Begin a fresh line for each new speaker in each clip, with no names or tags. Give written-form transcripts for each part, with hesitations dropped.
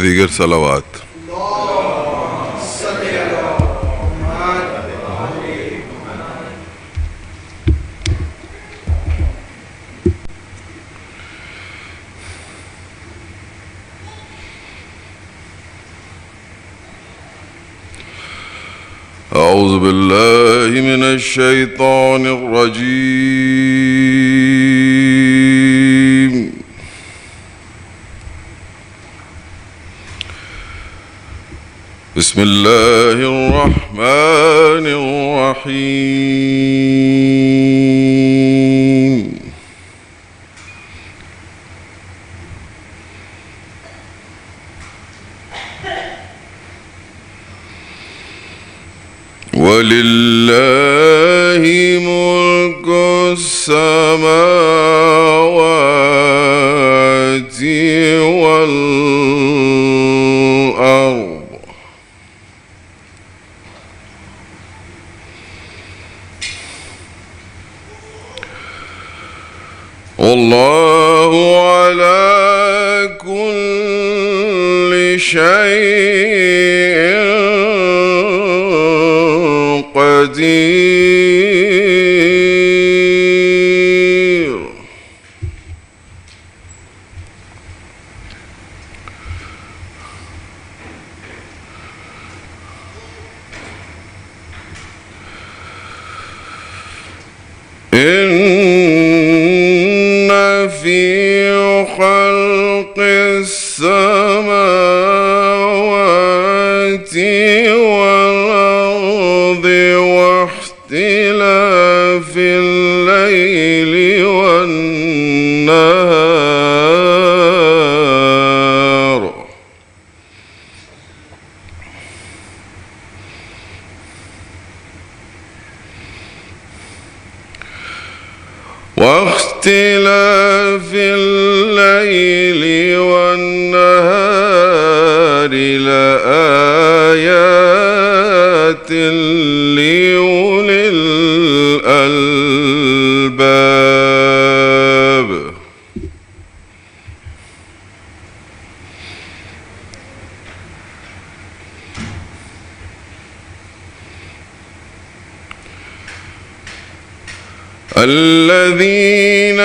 दीगर सलावात। أعوذ بالله من الشيطان الرجيم بسم الله الرحمن الرحيم ولله ملك السماوات والأرض والله على كل شيء قدير إن في خلق السماوات والأرض واختلاف الليل والنهار لآيات لأولي الألباب الذين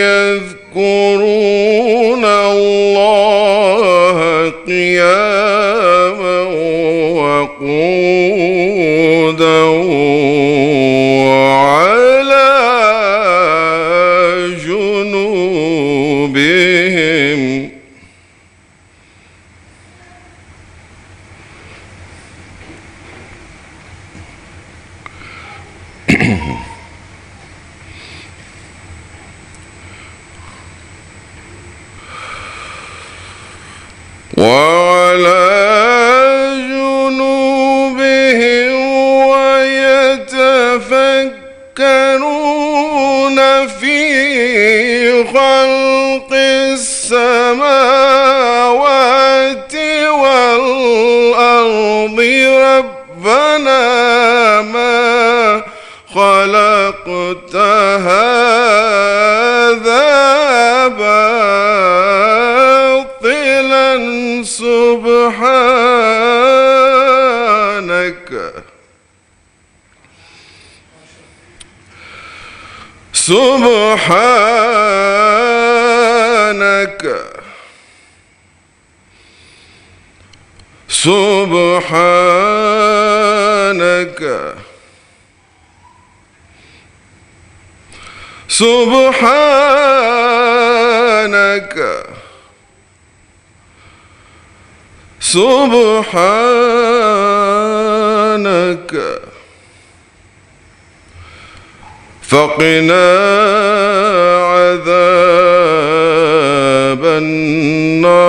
يذكرون الله قياما وقعودا وعلى جنوبهم ويتفكرون في خلق السماوات والأرض ربنا ما خلقت هذا باطلا سبحانك سبحانك سبحانك سبحانك سبحانك فقنا عذاب النار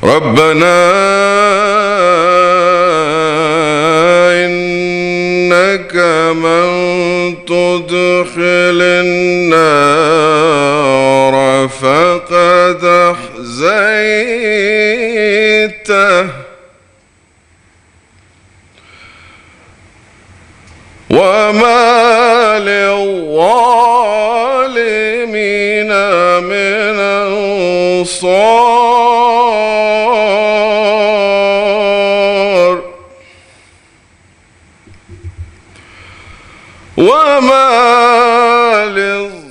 ربنا إنك من تدخل النار فقد أخزيته وما للظالمين من أنصار وما للظالمين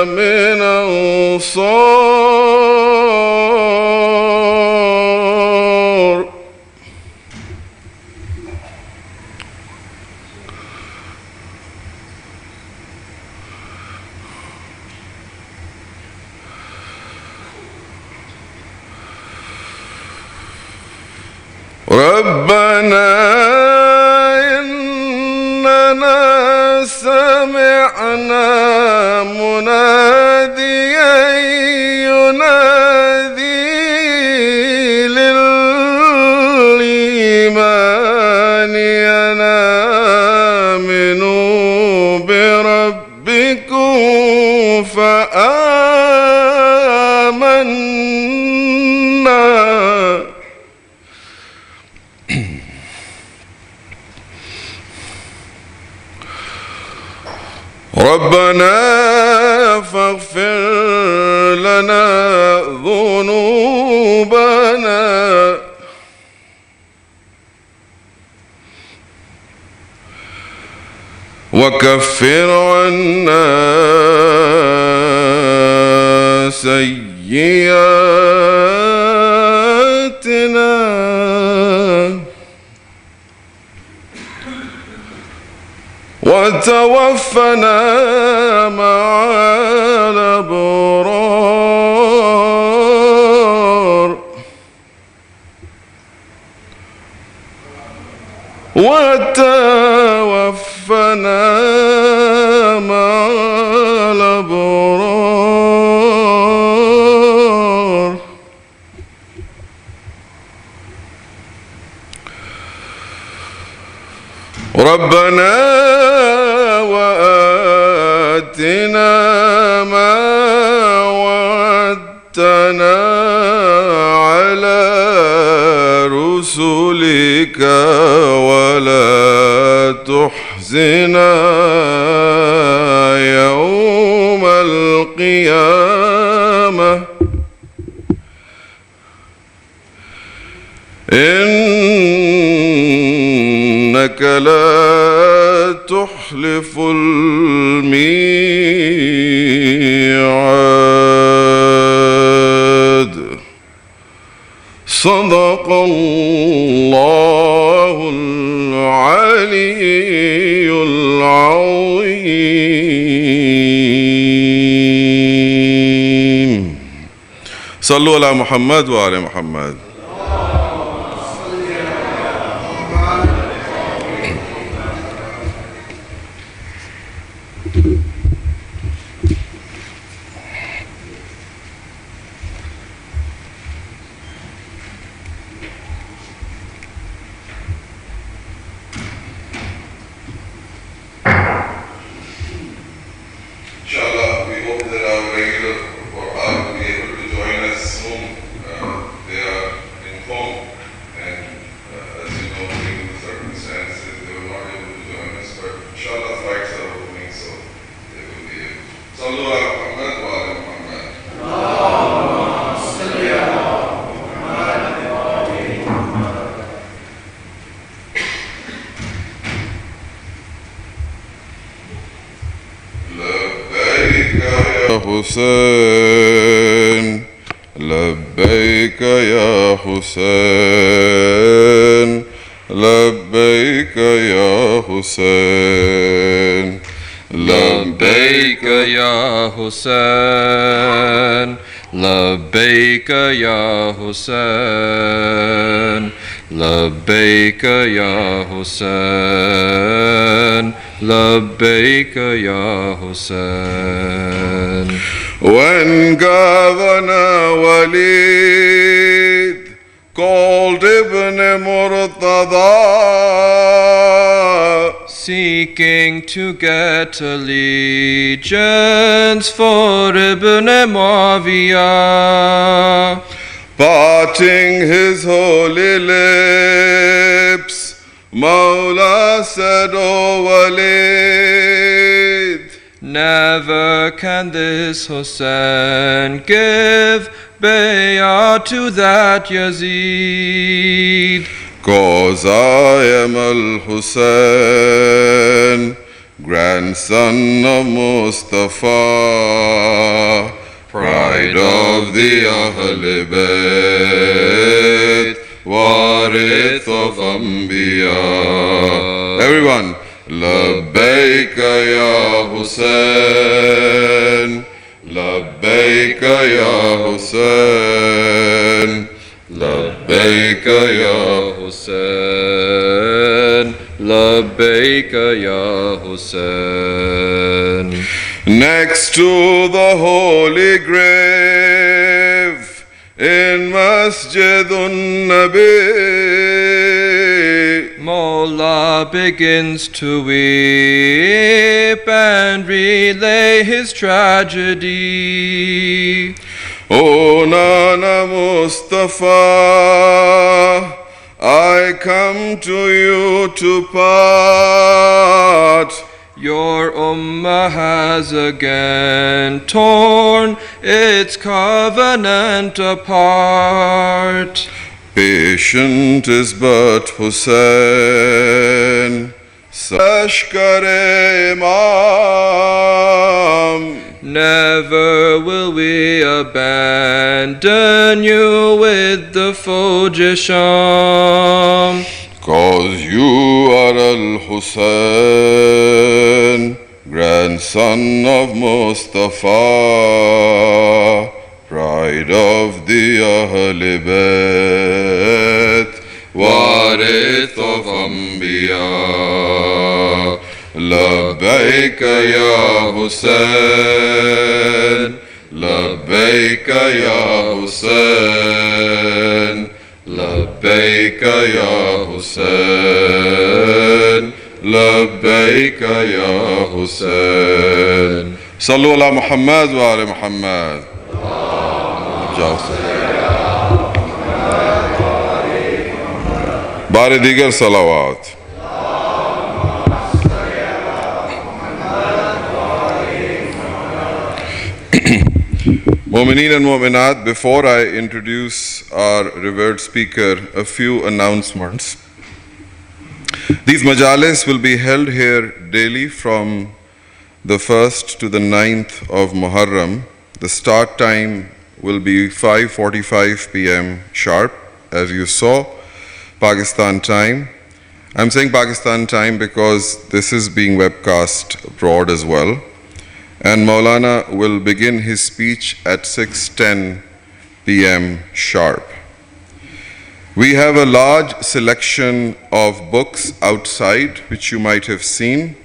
من أنصار. ربنا إننا سمعنا مناديا ينادي للإيمان أن آمنوا بربكم فآمنا. ربنا فاغفر لنا ذنوبنا وكفر عنا سيئاتنا وتوفنا مع الأبرار وتوفنا مع الأبرار. ربنا وآتنا ما وعدتنا على رسلك ولا تحزنا يوم القيامة إنك لا تخلف الميعاد. صدق الله العلي العظيم. صلوا على محمد وآل محمد. حسين لبيك يا حسين لبيك يا حسين
لبيك يا حسين لبيك يا حسين لبيك يا حسين لبيك يا حسين.
When Governor Walid called Ibn Murtada,
seeking to get allegiance for Ibn Muawiyah.
parting his holy lips, Mawla said, O Walid,
Never can this Hussain give bay'ah to that Yazid.
'cause I am Al-Hussain, grandson of Mustafa, pride of the Ahl Bayt, warith of Anbiya. Everyone, Labbaika ya Hussain, Labbaika ya Hussain,
Labbaika ya Hussain, Labbaika ya Hussain.
next to the holy grave in Masjid-un-Nabi,
Mawla begins to weep and relay his tragedy.
O Nana Mustafa, I come to you to part.
Your ummah has again torn its covenant apart.
Patient is but Hussain, Ashkar Imam.
Never will we abandon you with the Fojisham.
'Cause you are Al-Hussain, grandson of Mustafa, pride of the Ahl Bayt, warith of Anbiya. Labbaika ya Hussain, Labbaika ya Hussain, Labbaika ya Hussain, Labbaika ya Hussain. Sallu ala Muhammad wa ala Muhammad. Bari digar salawat. Mu'mineen and Mu'minat, before I introduce our revered speaker, a few announcements. These majalis will be held here daily from the 1st to the 9th of Muharram. The start time will be 5:45 p.m. sharp, as you saw, Pakistan time. I'm saying Pakistan time because this is being webcast abroad as well. And Maulana will begin his speech at 6:10 p.m. sharp. We have a large selection of books outside which you might have seen,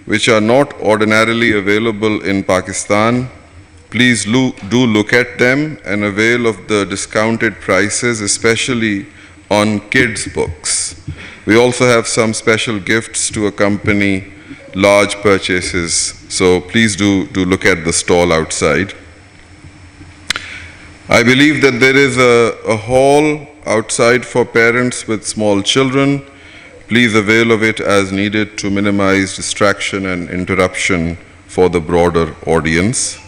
which are not ordinarily available in Pakistan. Please do look at them and avail of the discounted prices, especially on kids' books. We also have some special gifts to accompany large purchases, so please do look at the stall outside. I believe that there is a hall outside for parents with small children. Please avail of it as needed to minimize distraction and interruption for the broader audience.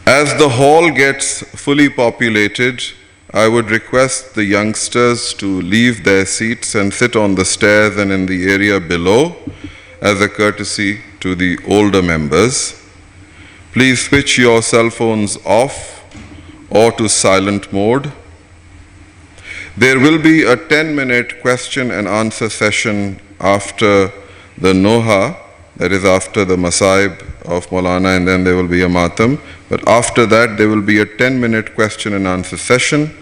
As the hall gets fully populated, I would request the youngsters to leave their seats and sit on the stairs and in the area below as a courtesy to the older members. Please switch your cell phones off or to silent mode. There will be a 10-minute question and answer session after the Noha, that is after the Masaib of Maulana, and then there will be a Matam. But after that, there will be a 10-minute question and answer session.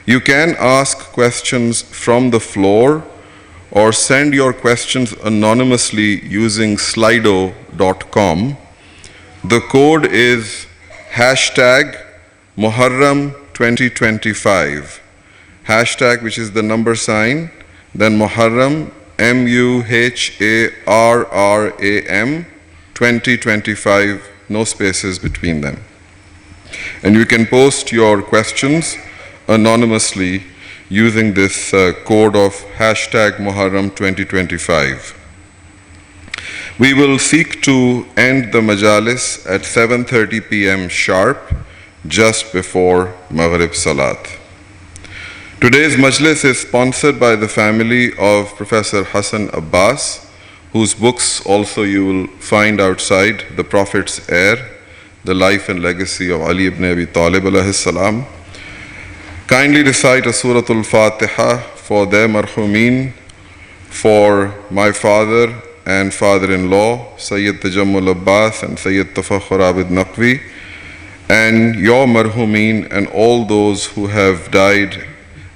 You can ask questions from the floor or send your questions anonymously using slido.com. The code is #Muharram2025. hashtag, which is the number sign, then Muharram, MUHARRAM 2025, no spaces between them. And you can post your questions anonymously using this code of hashtag Muharram 2025. We will seek to end the majalis at 7:30 p.m. sharp, just before Maghrib Salat. Today's majlis is sponsored by the family of Professor Hassan Abbas, whose books also you will find outside, The Prophet's Heir, The Life and Legacy of Ali ibn Abi Talib alayhi salam. Kindly recite a Suratul Fatiha for their marhumeen, for my father and father-in-law, Sayyid Tajammul Abbas and Sayyid Tafakhur Abid Naqvi, and your marhumeen and all those who have died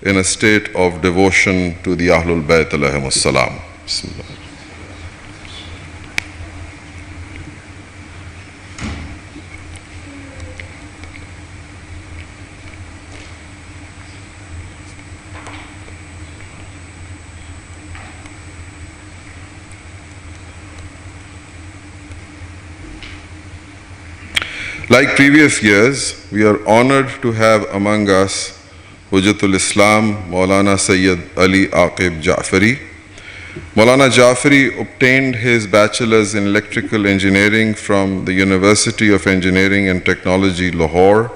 in a state of devotion to the Ahlul Bayt alayhimus salam. Bismillah. Like previous years, we are honored to have among us Hujjatul Islam, Moulana Syed Ali Aqib Jaffry. Moulana Jaffry obtained his bachelor's in electrical engineering from the University of Engineering and Technology, Lahore,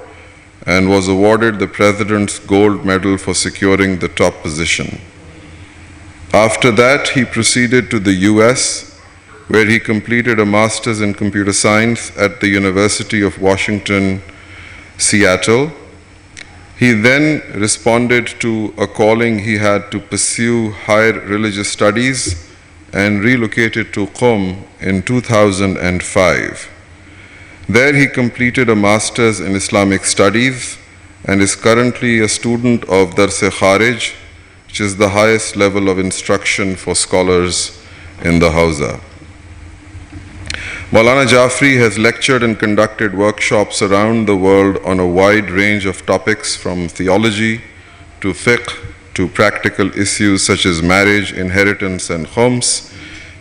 and was awarded the President's Gold Medal for securing the top position. After that, he proceeded to the US, where he completed a master's in computer science at the University of Washington, Seattle. He then responded to a calling he had to pursue higher religious studies and relocated to Qom in 2005. There he completed a master's in Islamic studies and is currently a student of Dars-e Kharij, which is the highest level of instruction for scholars in the Hawza. Moulana Jaffry has lectured and conducted workshops around the world on a wide range of topics, from theology to fiqh to practical issues such as marriage, inheritance, and khums.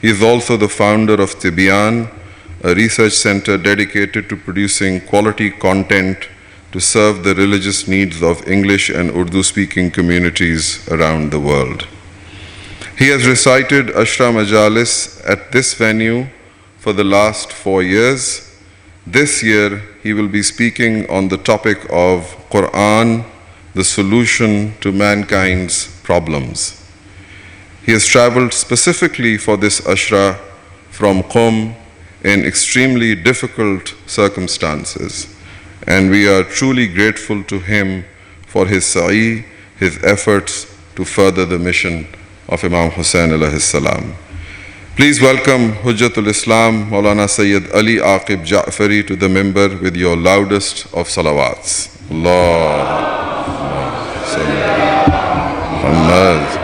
He is also the founder of Tibyan, a research center dedicated to producing quality content to serve the religious needs of English and Urdu-speaking communities around the world. He has recited Ashra Majalis at this venue for the last 4 years. This year, he will be speaking on the topic of Quran, the solution to mankind's problems. He has traveled specifically for this Ashra from Qom in extremely difficult circumstances, and we are truly grateful to him for his sa'i, his efforts to further the mission of Imam Hussain alayhi salam. Please welcome Hujjatul Islam, Moulana Syed Ali Aqib Jaffry, to the minbar with your loudest of salawats. Allahumma salli ala Muhammad.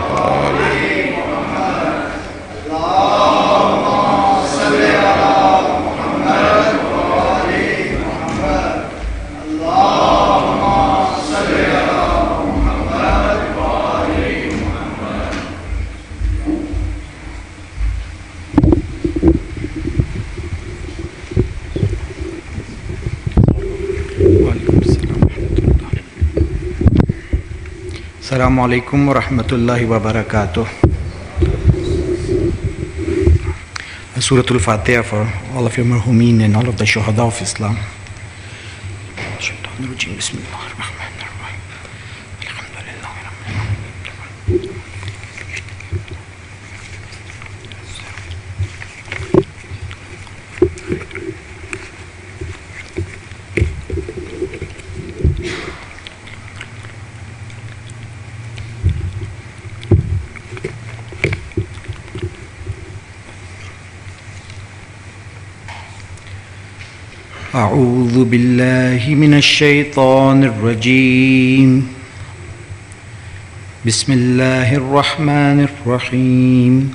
Assalamu alaikum wa rahmatullahi wa barakatuh. Suratul Fatiha for all of your marhumeen and all of the shuhada of Islam. Bismillahirrahmanirrahim. Alhamdulillahi rabbil alamin. أعوذ بالله من الشيطان الرجيم. بسم الله الرحمن الرحيم.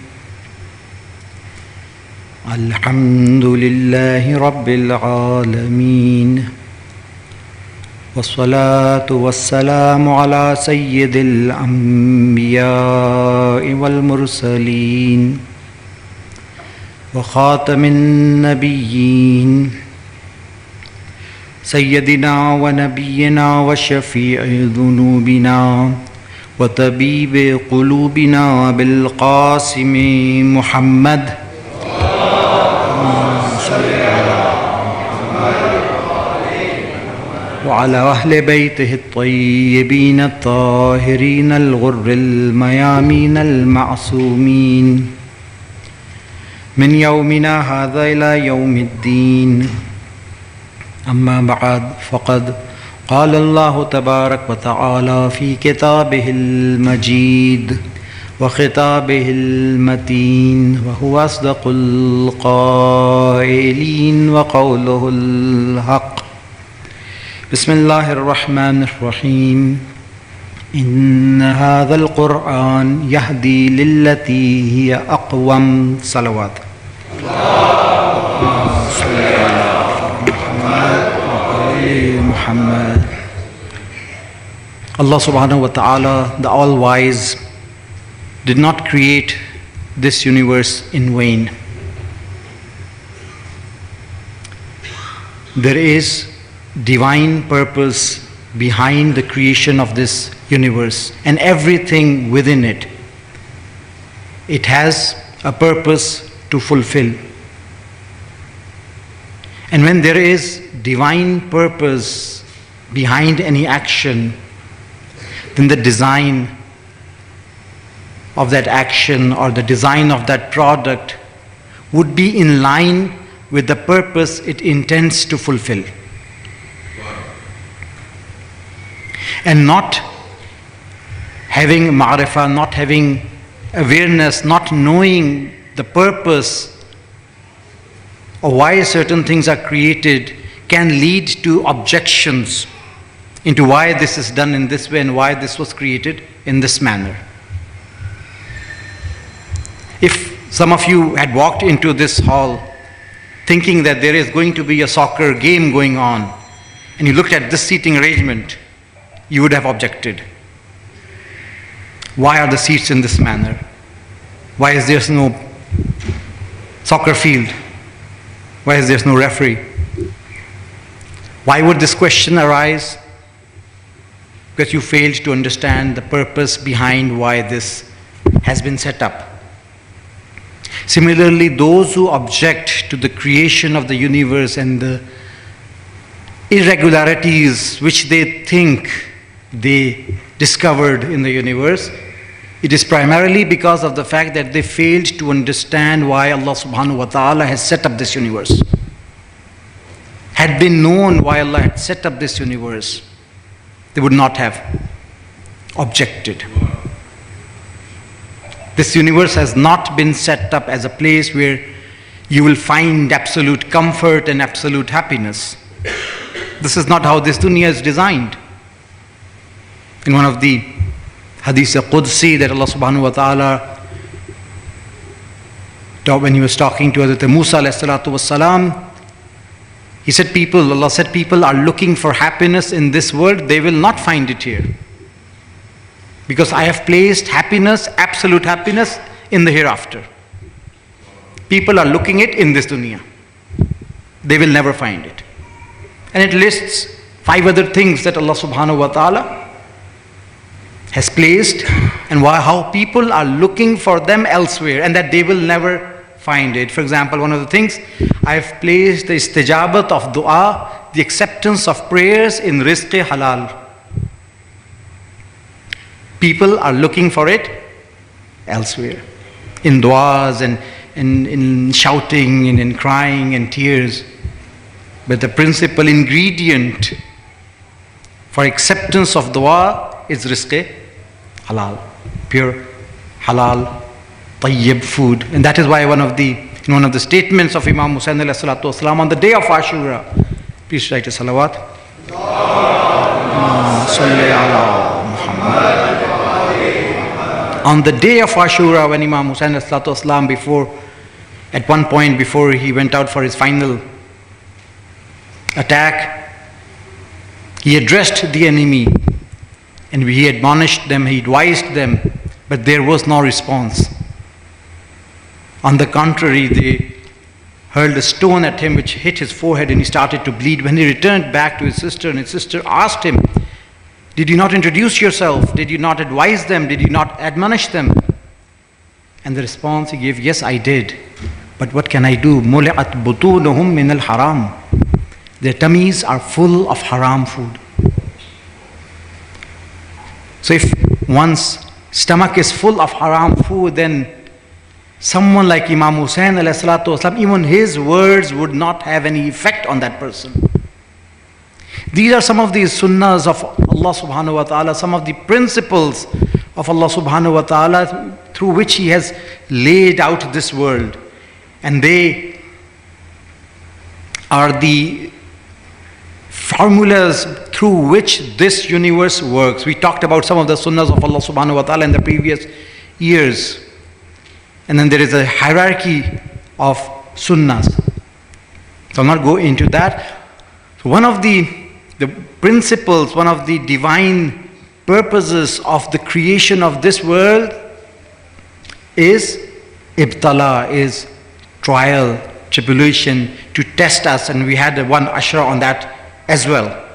الحمد لله رب العالمين. والصلاة والسلام على سيد الأنبياء والمرسلين وخاتم النبيين سيدنا ونبينا وشفيع ذنوبنا وطبيب قلوبنا بالقاسم محمد وعلى أهل بيته الطيبين الطاهرين الغر الميامين المعصومين من يومنا هذا إلى يوم الدين. أما بعد فقد قال الله تبارك وتعالى في كتابه المجيد وخطابه المتين وهو أصدق القائلين وقوله الحق. بسم الله الرحمن الرحيم. إن هذا القرآن يهدي للتي هي أقوم. صلوات. Muhammad. Allah subhanahu wa ta'ala, the all-wise, did not create this universe in vain. There is divine purpose behind the creation of this universe and everything within it. It has a purpose to fulfill. And when there is divine purpose behind any action, then the design of that action or the design of that product would be in line with the purpose it intends to fulfill. And not having ma'rifah, not having awareness, not knowing the purpose or why certain things are created can lead to objections into why this is done in this way and why this was created in this manner. If some of you had walked into this hall thinking that there is going to be a soccer game going on, and you looked at this seating arrangement, you would have objected. Why are the seats in this manner? Why is there no soccer field? Why is there no referee? Why would this question arise? Because you failed to understand the purpose behind why this has been set up. Similarly, those who object to the creation of the universe and the irregularities which they think they discovered in the universe, it is primarily because of the fact that they failed to understand why Allah subhanahu wa ta'ala has set up this universe. Had been known why Allah had set up this universe, they would not have objected. This universe has not been set up as a place where you will find absolute comfort and absolute happiness. This is not how this dunya is designed. In one of the Hadith-e-Qudsi that Allah subhanahu wa ta'ala taught when He was talking to Hazrat Musa alayhi salatu wassalam, He said Allah said people are looking for happiness in this world, they will not find it here. Because I have placed happiness, absolute happiness, in the hereafter. People are looking it in this dunya. They will never find it. And it lists 5 other things that Allah subhanahu wa ta'ala has placed and how people are looking for them elsewhere and that they will never find it. For example, one of the things, I have placed the istijabat of dua, the acceptance of prayers in rizq halal. People are looking for it elsewhere, in duas and in shouting and in crying and tears. But the principal ingredient for acceptance of dua is rizq halal, pure halal, tayyib food. And that is why in one of the statements of Imam Hussain alayhi salatu wasalam on the day of Ashura, please recite a salawat. On the day of Ashura, when Imam Hussain alayhi salatu wasalam at one point before he went out for his final attack, He addressed the enemy and he admonished them, he advised them, but there was no response. On the contrary, they hurled a stone at him which hit his forehead and he started to bleed. When he returned back to his sister and his sister asked him, did you not introduce yourself? Did you not advise them? Did you not admonish them? And the response he gave, yes, I did. But what can I do? مُلِعَتْ بُطُونُهُمْ مِنَ الْحَرَامِ. Their tummies are full of haram food. So if one's stomach is full of haram food, then someone like Imam Hussain alayhi salatu wasalam, even his words would not have any effect on that person. These are some of the sunnahs of Allah subhanahu wa ta'ala, some of the principles of Allah subhanahu wa ta'ala through which He has laid out this world. And they are the formulas through which this universe works. We talked about some of the sunnahs of Allah subhanahu wa ta'ala in the previous years. And then there is a hierarchy of sunnahs. So I'll not go into that. So one of the principles, one of the divine purposes of the creation of this world is ibtala, is trial, tribulation, to test us. And we had one ashra on that as well.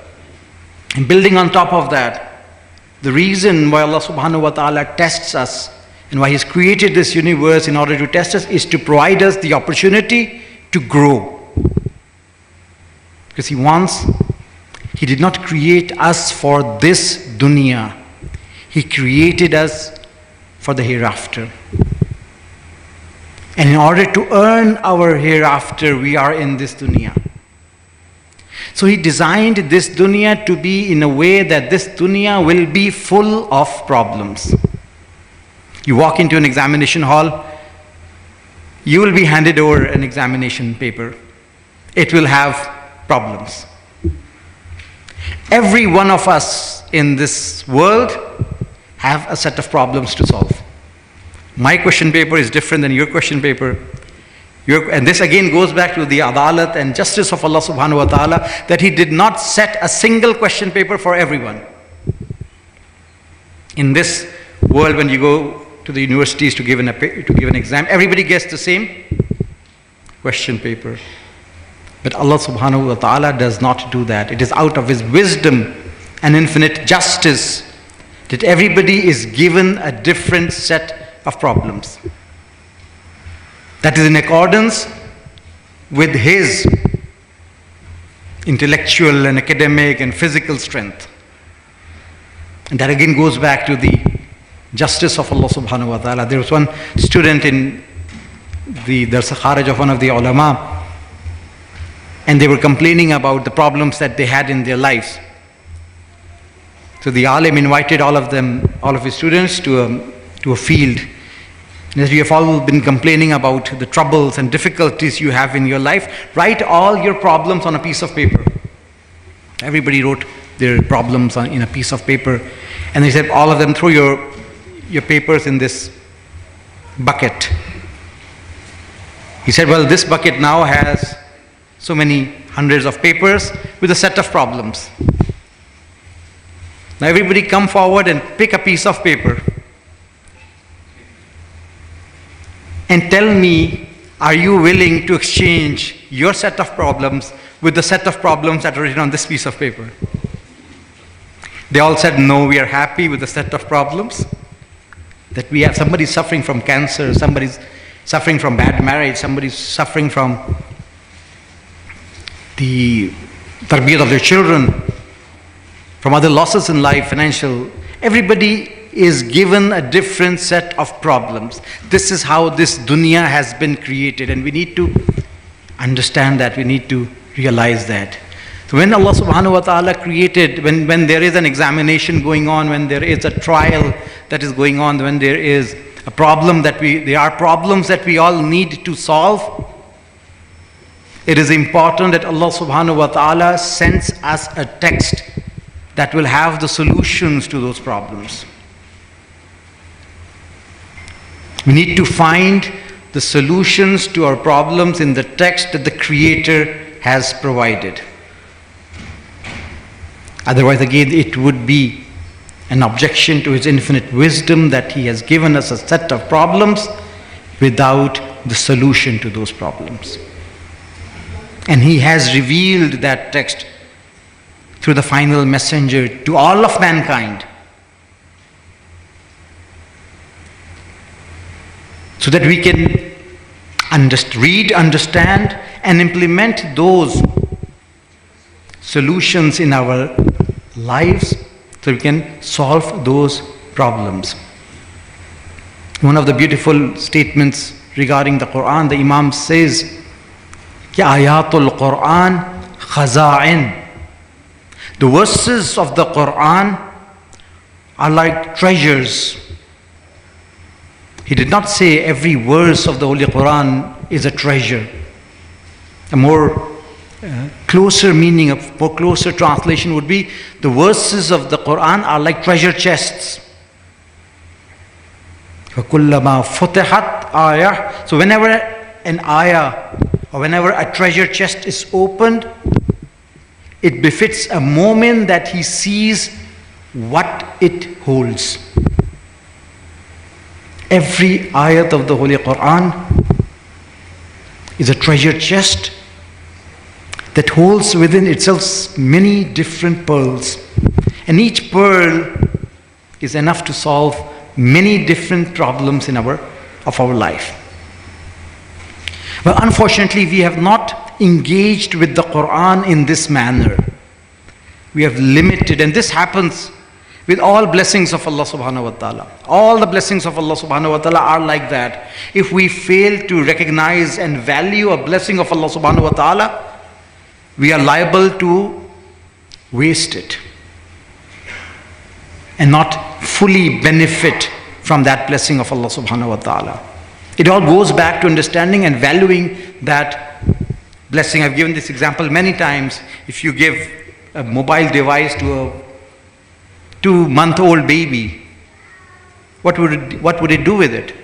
And building on top of that, the reason why Allah subhanahu wa ta'ala tests us and why He's created this universe in order to test us is to provide us the opportunity to grow. Because He did not create us for this dunya. He created us for the hereafter. And in order to earn our hereafter, we are in this dunya. So He designed this dunya to be in a way that this dunya will be full of problems. You walk into an examination hall, you will be handed over an examination paper. It will have problems. Every one of us in this world have a set of problems to solve. My question paper is different than your question paper. And this again goes back to the adalat and justice of Allah subhanahu wa ta'ala, that He did not set a single question paper for everyone. In this world, when you go to the universities to give an exam, everybody gets the same question paper. But Allah subhanahu wa ta'ala does not do that. It is out of His wisdom and infinite justice that everybody is given a different set of problems. That is in accordance with his intellectual and academic and physical strength. And that again goes back to the justice of Allah subhanahu wa ta'ala. There was one student in the Dars Kharaj of one of the ulama, and they were complaining about the problems that they had in their lives. So the alim invited all of his students to a field. And as we have all been complaining about the troubles and difficulties you have in your life, write all your problems on a piece of paper. Everybody wrote their problems in a piece of paper. And they said, all of them, throw your papers in this bucket. He said, well, this bucket now has so many hundreds of papers with a set of problems. Now everybody come forward and pick a piece of paper and tell me, are you willing to exchange your set of problems with the set of problems that are written on this piece of paper? They all said, no, we are happy with the set of problems that we have. Somebody's suffering from cancer, somebody's suffering from bad marriage, somebody's suffering from the tarbiyat of their children, from other losses in life, financial. Everybody is given a different set of problems. This is how this dunya has been created, and we need to understand that, we need to realize that. So when Allah subhanahu wa ta'ala created, when there is an examination going on, when there is a trial that is going on, when there is a problem there are problems that we all need to solve, it is important that Allah subhanahu wa ta'ala sends us a text that will have the solutions to those problems. We need to find the solutions to our problems in the text that the Creator has provided. Otherwise, again, it would be an objection to His infinite wisdom that He has given us a set of problems without the solution to those problems. And He has revealed that text through the final messenger to all of mankind, so that we can read, understand, and implement those solutions in our lives, so we can solve those problems. One of the beautiful statements regarding the Quran, the Imam says, "Ki ayatul Quran khaza'in." The verses of the Quran are like treasures. He did not say every verse of the Holy Quran is a treasure. A more closer meaning, a more closer translation would be, the verses of the Quran are like treasure chests. فَكُلَّمَا فُتِحَتْ آيَةٌ. So whenever an ayah or whenever a treasure chest is opened, it befits a moment that he sees what it holds. Every ayat of the Holy Quran is a treasure chest that holds within itself many different pearls. And each pearl is enough to solve many different problems of our life. But unfortunately, we have not engaged with the Quran in this manner. We have limited, and this happens with all blessings of Allah subhanahu wa ta'ala. All the blessings of Allah subhanahu wa ta'ala are like that. If we fail to recognize and value a blessing of Allah subhanahu wa ta'ala, we are liable to waste it and not fully benefit from that blessing of Allah subhanahu wa ta'ala. It all goes back to understanding and valuing that blessing. I've given this example many times. If you give a mobile device to a 2-month-old baby, what would it do with it?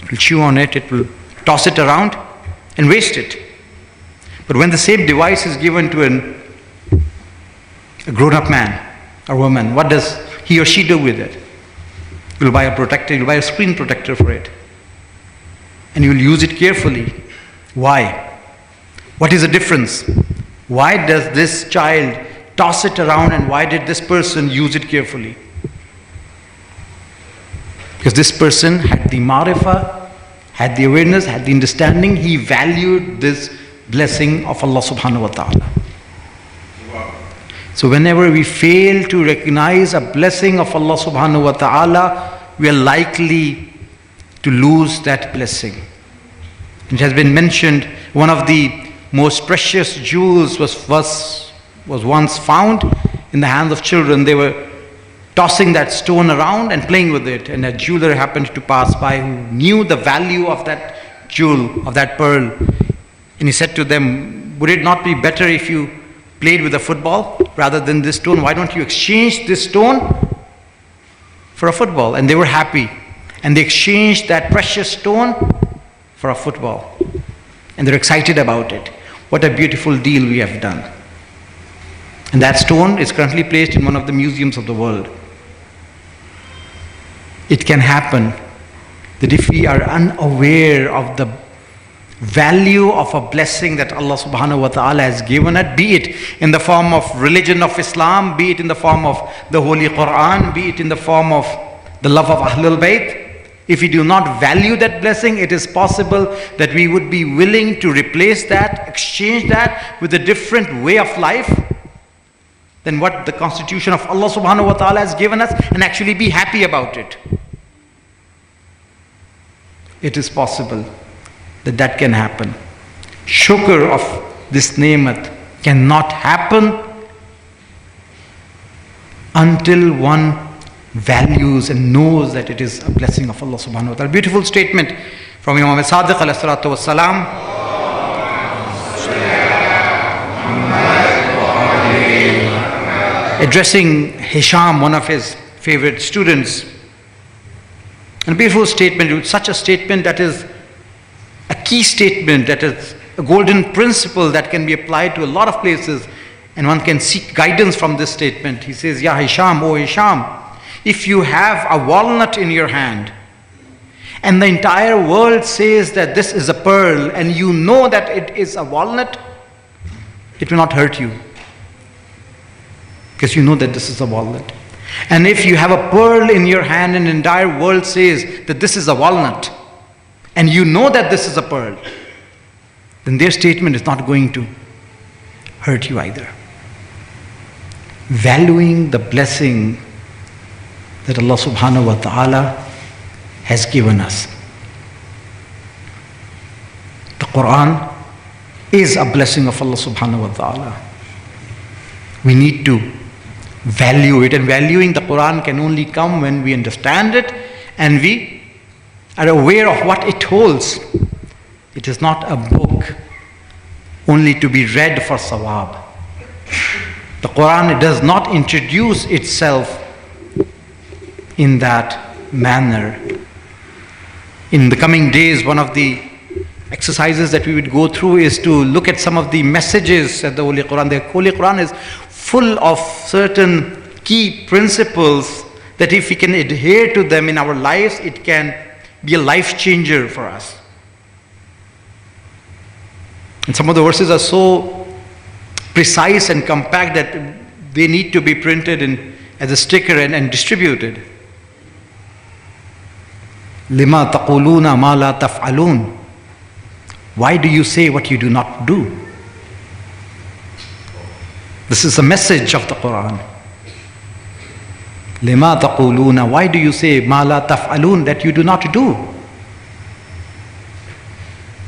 It will chew on it, it will toss it around and waste it. But when the same device is given to a grown-up man or woman, what does he or she do with it? You'll buy a protector, you'll buy a screen protector for it. And you will use it carefully. Why? What is the difference? Why does this child toss it around, and why did this person use it carefully? Because this person had the marifah, had the awareness, had the understanding. He valued this blessing of Allah subhanahu wa ta'ala. So whenever we fail to recognize a blessing of Allah subhanahu wa ta'ala, we are likely to lose that blessing. It has been mentioned, one of the most precious jewels was once found in the hands of children. They were tossing that stone around and playing with it, and a jeweler happened to pass by who knew the value of that jewel, of that pearl. And he said to them, would it not be better if you played with a football rather than this stone? Why don't you exchange this stone for a football? And they were happy. And they exchanged that precious stone for a football. And they're excited about it. What a beautiful deal we have done. And that stone is currently placed in one of the museums of the world. It can happen that if we are unaware of the value of a blessing that Allah subhanahu wa ta'ala has given it, be it in the form of religion of Islam, be it in the form of the Holy Quran, be it in the form of the love of Ahlul Bayt, if we do not value that blessing, it is possible that we would be willing to replace that, exchange that with a different way of life than what the constitution of Allah subhanahu wa ta'ala has given us, and actually be happy about it. It is possible that can happen. Shukr of this ne'mat cannot happen until one values and knows that it is a blessing of Allah subhanahu wa ta'ala. Beautiful statement from Imam Sadiq alayhi salatu wassalam. Addressing Hisham, one of his favorite students. And a beautiful statement, such a statement that is a key statement, that is a golden principle that can be applied to a lot of places, And one can seek guidance from this statement. He says, Ya Hisham, O Hisham, if you have a walnut in your hand, and the entire world says that this is a pearl, and you know that it is a walnut, it will not hurt you. Because you know that this is a walnut. And if you have a pearl in your hand and the entire world says that this is a walnut, and you know that this is a pearl, then their statement is not going to hurt you either. Valuing the blessing that Allah subhanahu wa ta'ala has given us. The Quran is a blessing of Allah subhanahu wa ta'ala. We need to value it, and valuing the Quran can only come when we understand it and we are aware of what it holds. It is not a book only to be read for sawab. The Quran does not introduce itself in that manner. In the coming days, one of the exercises that we would go through is to look at some of the messages of the Holy Quran. The Holy Quran is full of certain key principles that if we can adhere to them in our lives, it can be a life changer for us. And some of the verses are so precise and compact that they need to be printed as a sticker and distributed. Lima taquluna ma la taf'alun. Why do you say what you do not do? This is the message of the Quran. Lima taquluna. Why do you say ma la taf'alun, that you do not do?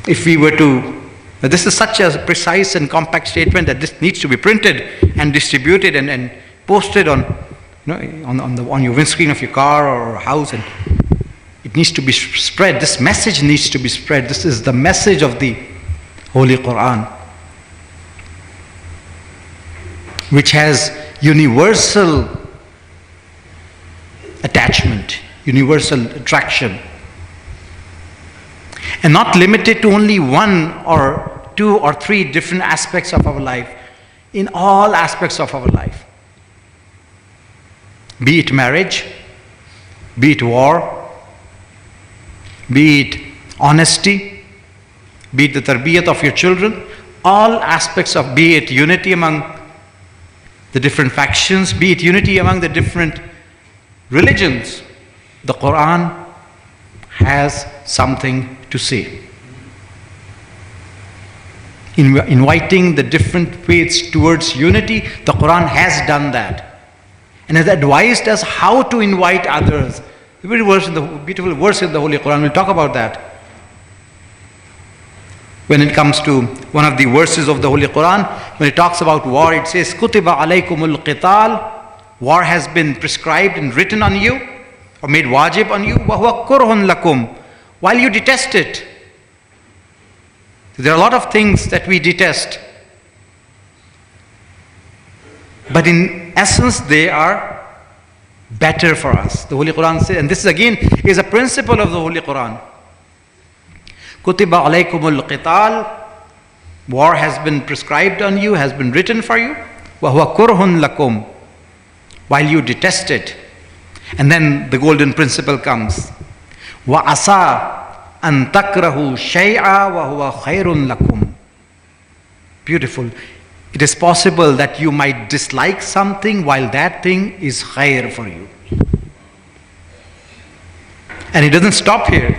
If we were to, this is such a precise and compact statement that this needs to be printed and distributed and posted on, on your windscreen of your car or house, and it needs to be spread. This message needs to be spread. This is the message of the Holy Quran, which has universal attachment, universal attraction, and not limited to only one or two or three different aspects of our life, in all aspects of our life. Be it marriage, be it war, be it honesty, be it the tarbiyat of your children, all aspects of, be it unity among the different factions, be it unity among the different religions, the Quran has something to say. In inviting the different faiths towards unity, the Quran has done that and has advised us how to invite others. The beautiful verse in the Holy Quran, we'll talk about that. When it comes to one of the verses of the Holy Quran, when it talks about war, it says, Kutiba alaykumul qital, war has been prescribed and written on you, or made wajib on you, wa huwa kurhun lakum, while you detest it. There are a lot of things that we detest, but in essence they are better for us. The Holy Quran says, and this again is a principle of the Holy Quran. Kutiba alaykumul qital, war has been prescribed on you, has been written for you. Wa huwa kurhun lakum, while you detest it. And then the golden principle comes. Wa asa an takrahu shay'a wa huwa khairun lakum. Beautiful. It is possible that you might dislike something while that thing is khair for you. And it doesn't stop here.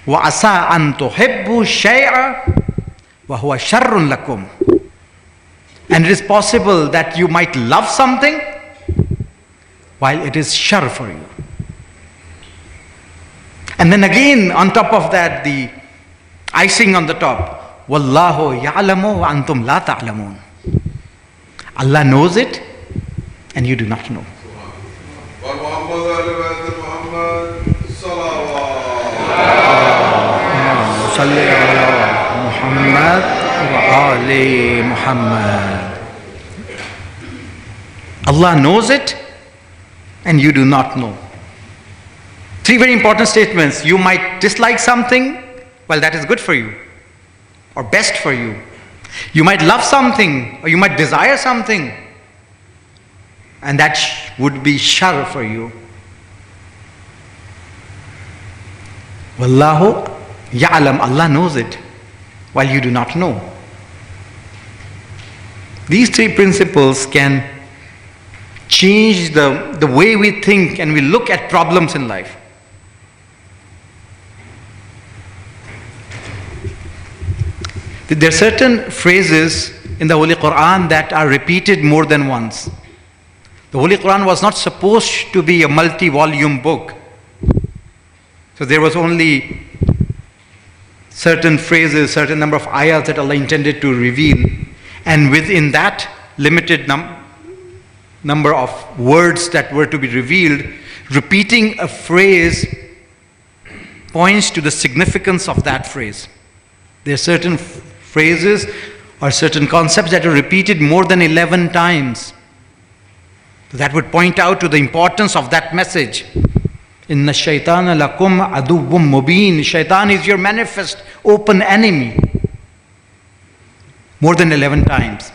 Wa asa an tuhibbu shay'a wa huwa sharrun lakum. And it is possible that you might love something while it is shar for you. And then again, on top of that, the icing on the top. Wallahu ya'lamu wa antum la ta'lamun. Allah knows it and you do not know. Allah knows it and you do not know. Three very important statements. You might dislike something, well, that is good for you or best for you. You might love something, or you might desire something, and that would be shar for you. Wallahu ya'lam, Allah knows it, while you do not know. These three principles can change the way we think and we look at problems in life. There are certain phrases in the Holy Quran that are repeated more than once. The Holy Quran was not supposed to be a multi-volume book. So there was only certain phrases, certain number of ayahs that Allah intended to reveal. And within that limited number of words that were to be revealed, repeating a phrase points to the significance of that phrase. There are certain phrases or certain concepts that are repeated more than 11 times. That would point out to the importance of that message. Inna shaytana lakum aduwwum mubin. Shaitan is your manifest, open enemy. More than 11 times.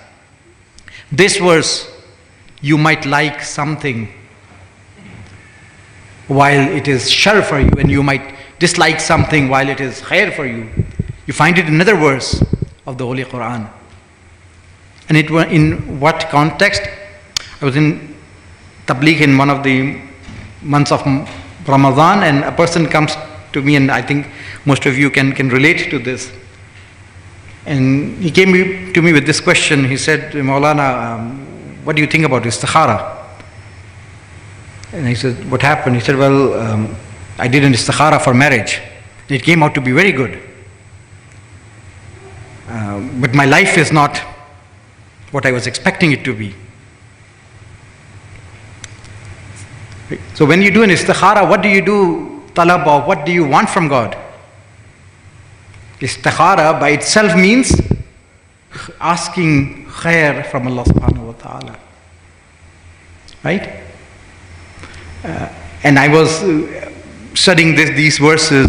This verse, you might like something while it is shar for you, and you might dislike something while it is khair for you. You find it in another verse of the Holy Quran. And it was in what context? I was in Tabligh in one of the months of Ramadan, and a person comes to me, and I think most of you can relate to this. And he came to me with this question. He said, Maulana, what do you think about istikhara? And I said, what happened? He said, well, I did an istikhara for marriage. It came out to be very good. But my life is not what I was expecting it to be. So when you do an istikhara, what do you do? Talab, or what do you want from God? Istikhara by itself means asking khair from Allah subhanahu wa ta'ala. Right? And I was studying these verses.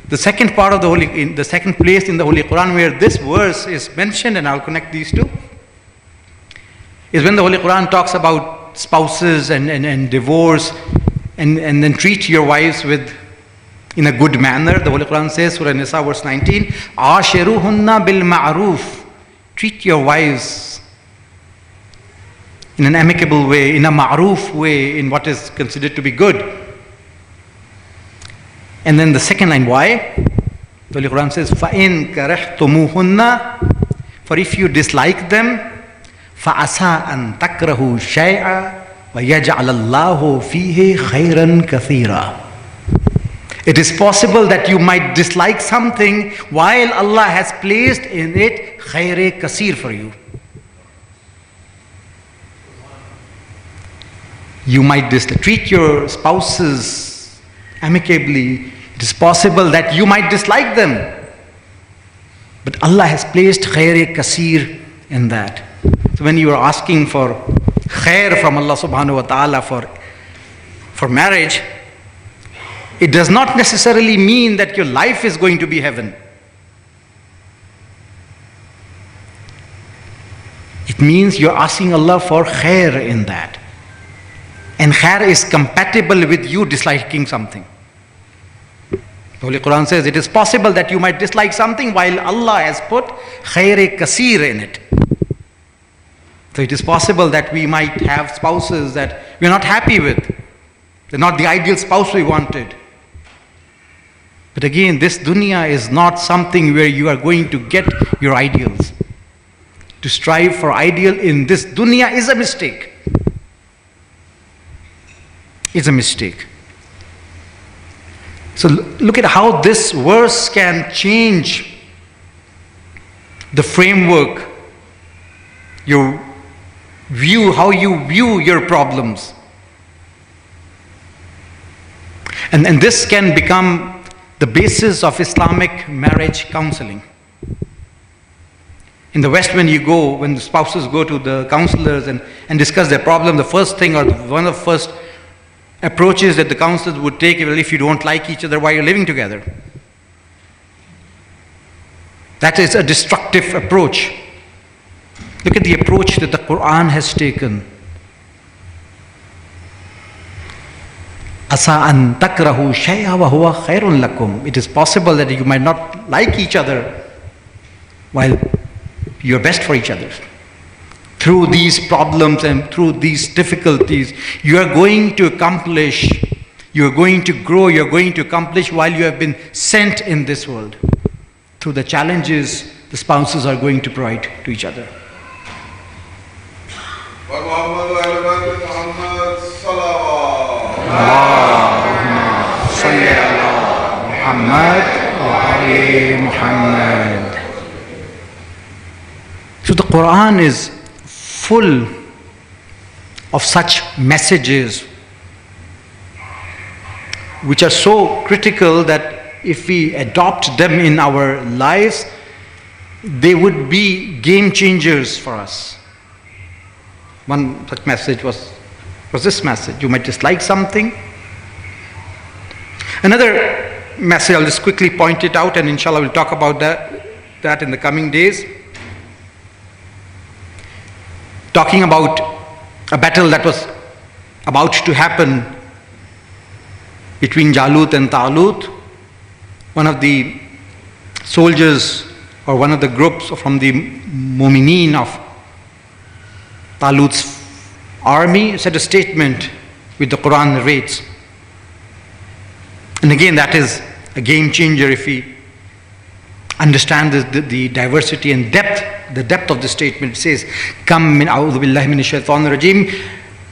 The second part of the second place in the Holy Quran where this verse is mentioned, and I'll connect these two, is when the Holy Quran talks about spouses and divorce, and then treat your wives in a good manner. The Holy Quran says, Surah Nisa verse 19, Ashiruhunna bil ma'roof. Treat your wives in an amicable way, in a ma'roof way, in what is considered to be good. And then the second line, why? The Holy Quran says, فَإِن كَرِحْتُمُوهُنَّ. For if you dislike them, فَعَسَىٰ أَن تَكْرَهُ شَيْئًا وَيَجْعَلَ اللَّهُ فِيهِ خَيْرًا كَثِيرًا. It is possible that you might dislike something while Allah has placed in it khair kasir for you. You might treat your spouses amicably. It is possible that you might dislike them, but Allah has placed khair kasir in that. So when you are asking for khair from Allah subhanahu wa ta'ala for marriage, it does not necessarily mean that your life is going to be heaven. It means you're asking Allah for khair in that. And khair is compatible with you disliking something. The Holy Quran says it is possible that you might dislike something while Allah has put khair kasir in it. So it is possible that we might have spouses that we're not happy with. They're not the ideal spouse we wanted. But again, this dunya is not something where you are going to get your ideals. To strive for ideal in this dunya is a mistake. It's a mistake. So look at how this verse can change the framework, your view, how you view your problems. And this can become the basis of Islamic marriage counseling. In the West, when the spouses go to the counselors and discuss their problem, the first thing or one of the first approaches that the counselors would take, well, if you don't like each other, why are you living together? That is a destructive approach. Look at the approach that the Quran has taken. Asa an takrahu shay'a wa huwa khairun lakum. It is possible that you might not like each other while you're best for each other. Through these problems and through these difficulties, you are going to accomplish, you are going to grow, you are going to accomplish while you have been sent in this world. Through the challenges the spouses are going to provide to each other. So the Quran is full of such messages which are so critical that if we adopt them in our lives, they would be game changers for us. One such message was this message. You might dislike something. Another message, I'll just quickly point it out, and inshallah we'll talk about that in the coming days. Talking about a battle that was about to happen between Jalut and Talut. One of the soldiers or one of the groups from the Mu'mineen of Talut's army said a statement which the Quran narrates. And again, that is a game changer if we understand the diversity and the depth of the statement. It says, Kam min a'udhu billahi minash shaitanir rajim.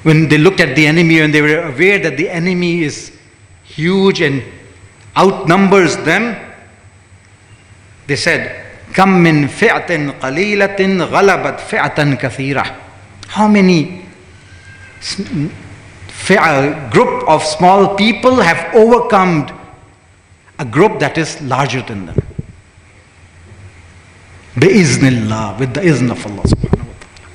When they looked at the enemy and they were aware that the enemy is huge and outnumbers them, they said, Kam min fi'atin qalilatin ghalabat fi'atan kathira. How many group of small people have overcome a group that is larger than them? Bi-iznillah, with the izn of Allah subhanahu wa ta'ala.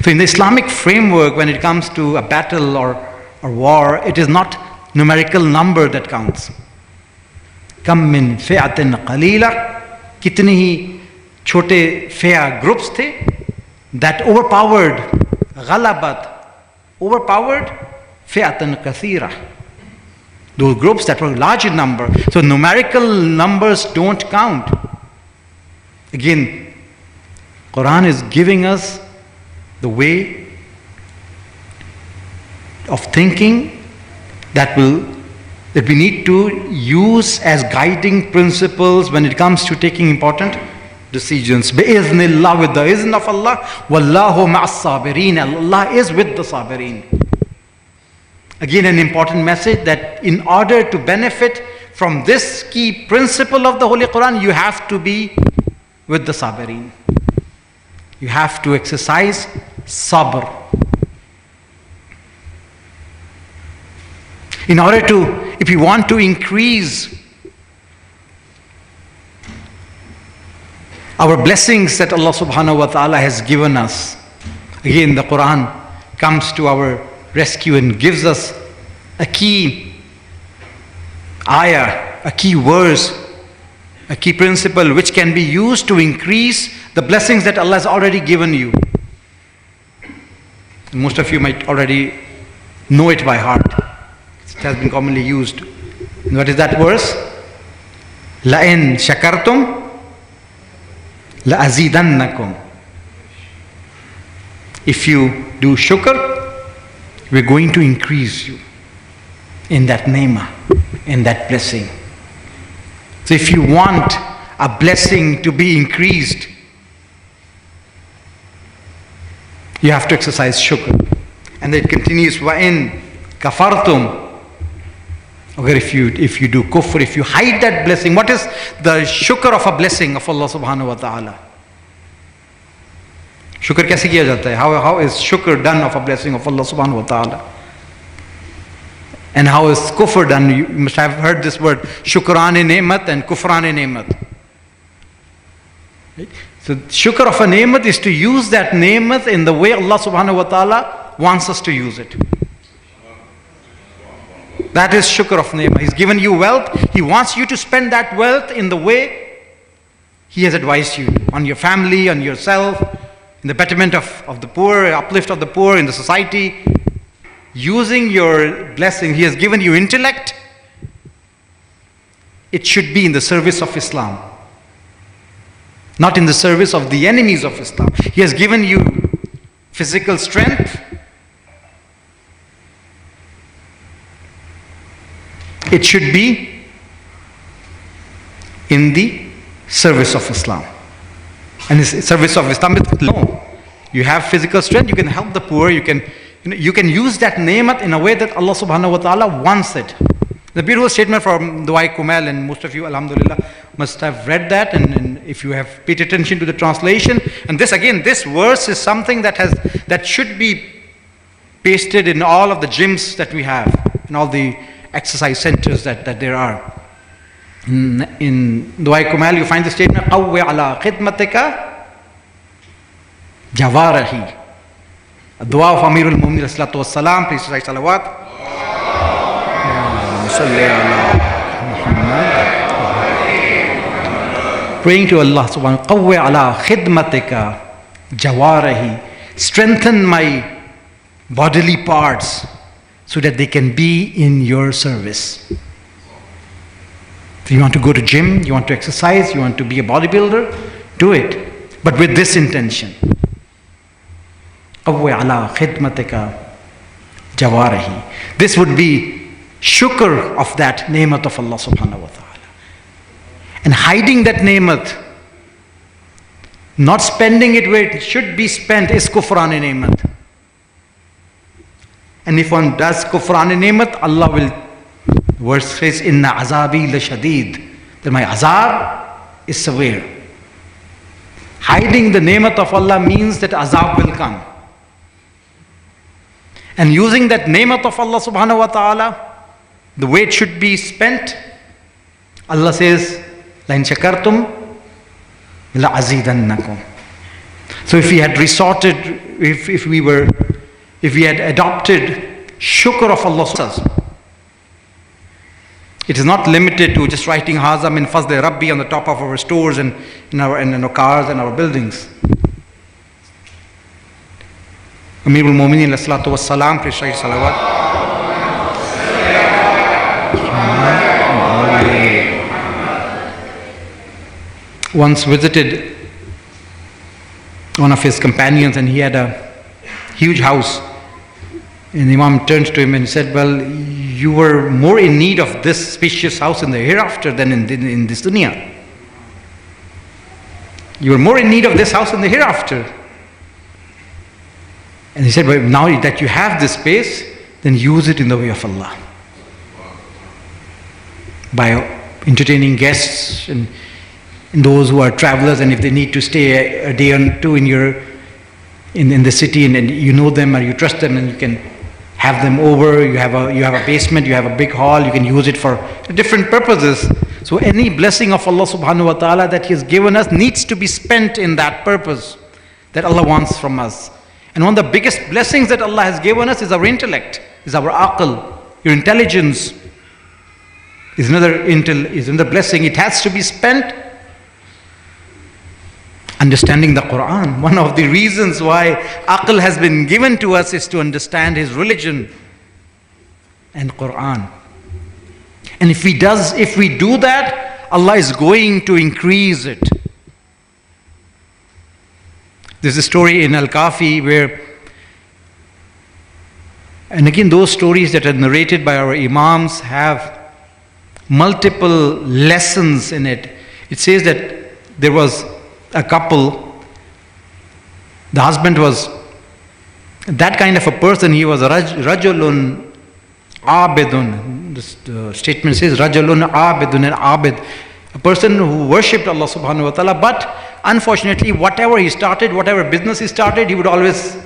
So in the Islamic framework, when it comes to a battle or war, it is not numerical number that counts. Kam min fi'atin qalila, kitne hi chote fi'a groups the that overpowered fi'atan kathira. Those groups that were large in number. So numerical numbers don't count. Again, Quran is giving us the way of thinking that we need to use as guiding principles when it comes to taking important decisions. Bi-iznillah, with the izn of Allah. Wallahu ma'as sabirin. Allah is with the sabirin. Again, an important message that in order to benefit from this key principle of the Holy Quran, you have to be with the sabirin. You have to exercise sabr. In order to, if you want to increase our blessings that Allah subhanahu wa ta'ala has given us, again the Quran comes to our rescue and gives us a key ayah, a key verse, a key principle which can be used to increase the blessings that Allah has already given you. And most of you might already know it by heart. It has been commonly used. And what is that verse? لَإِن شَكَرْتُمْ لَأَزِيدَنَّكُمْ. If you do shukr, we're going to increase you in that ni'mah, in that blessing. So if you want a blessing to be increased, you have to exercise shukr. And then it continues, وَإِن كَفَرْتُمْ. Or if you do kufr, if you hide that blessing, what is the shukr of a blessing of Allah subhanahu wa ta'ala? Shukr kaise kiya jata hai? How is shukr done of a blessing of Allah subhanahu wa ta'ala? And how is kufr done? You must have heard this word, shukran-e-ne'mat and kufran-e-ne'mat. Right? So shukr of a ne'mat is to use that ne'mat in the way Allah subhanahu wa ta'ala wants us to use it. That is shukr of ni'mah. He's given you wealth. He wants you to spend that wealth in the way He has advised you. On your family, on yourself, in the betterment of the poor, uplift of the poor in the society, using your blessing. He has given you intellect. It should be in the service of Islam, not in the service of the enemies of Islam. He has given you physical strength. It should be in the service of Islam. And the service of Islam is no. You have physical strength, you can help the poor, you can use that ni'mat in a way that Allah subhanahu wa ta'ala wants it. The beautiful statement from Dua Kumail, and most of you, alhamdulillah, must have read that, and if you have paid attention to the translation. And this verse is something that should be pasted in all of the gyms that we have, in all the exercise centers that there are. In Dua Kumail, you find the statement, Qawwi ala khidmatika jawarahi. A dua of Amirul Mu'minin sallallahu alaihi wasallam. Please recite salawat. Praying to Allah subhanahu wa ta'ala, Qawwi ala khidmatika jawarahi. Strengthen my bodily parts so that they can be in your service. So you want to go to gym, you want to exercise, you want to be a bodybuilder, do it. But with this intention. Qawwi ala khidmatika jawarahi. This would be shukr of that ni'mat of Allah subhanahu wa ta'ala. And hiding that ni'mat, not spending it where it should be spent, is kufran ni'mat. And if one does kufran ni'mat, Allah will, the verse says, Inna azabi la shadid, that my azab is severe. Hiding the ni'mat of Allah means that azab will come. And using that ni'mat of Allah subhanahu wa ta'ala, the way it should be spent, Allah says, La in shakartum la azidannakum. So if we had resorted, if we had adopted shukr of Allah, it is not limited to just writing Haza min Fazl Rabbi on the top of our stores and in our cars and our buildings. Amirul Mu'minin sallallahu alaihi wasallam, please recite salawat. Once visited one of his companions, and he had a huge house. And Imam turned to him and said, well, you were more in need of this spacious house in the hereafter than in this dunya. You were more in need of this house in the hereafter. And he said, well, now that you have this space, then use it in the way of Allah. By entertaining guests and those who are travelers, and if they need to stay a day or two in the city, and you know them or you trust them, and you can have them over. You have a basement, you have a big hall, you can use it for different purposes. So any blessing of Allah subhanahu wa ta'ala that He has given us needs to be spent in that purpose that Allah wants from us. And one of the biggest blessings that Allah has given us is our intellect, is our aql, your intelligence is another blessing. It has to be spent understanding the Quran. One of the reasons why aql has been given to us is to understand His religion and Quran. And if we do that, Allah is going to increase it. There's a story in Al-Kafi where, and again those stories that are narrated by our Imams have multiple lessons in it. It says that there was a couple, the husband was that kind of a person. He was a rajulun abidun. The statement says rajulun abidun, and abid, a person who worshipped Allah subhanahu wa ta'ala, but unfortunately whatever he started, whatever business he started, he would always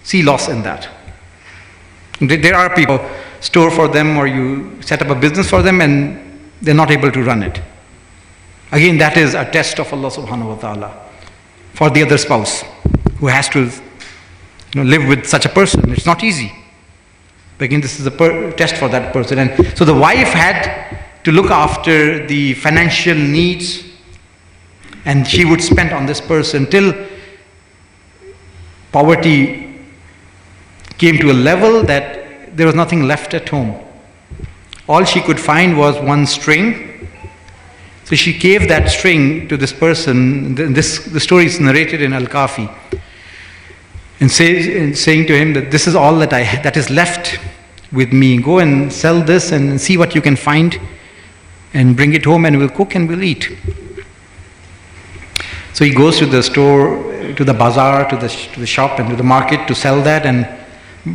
see loss in that. There are people store for them, or you set up a business for them and they're not able to run it. Again, that is a test of Allah subhanahu wa ta'ala for the other spouse who has to live with such a person. It's not easy. But again, this is a test for that person. And so the wife had to look after the financial needs, and she would spend on this person till poverty came to a level that there was nothing left at home. All she could find was one string. So she gave that string to this person. The story is narrated in Al-Kafi. And saying to him that this is all that is left with me. Go and sell this and see what you can find and bring it home and we'll cook and we'll eat. So he goes to the store, to the bazaar, to the shop and to the market to sell that. And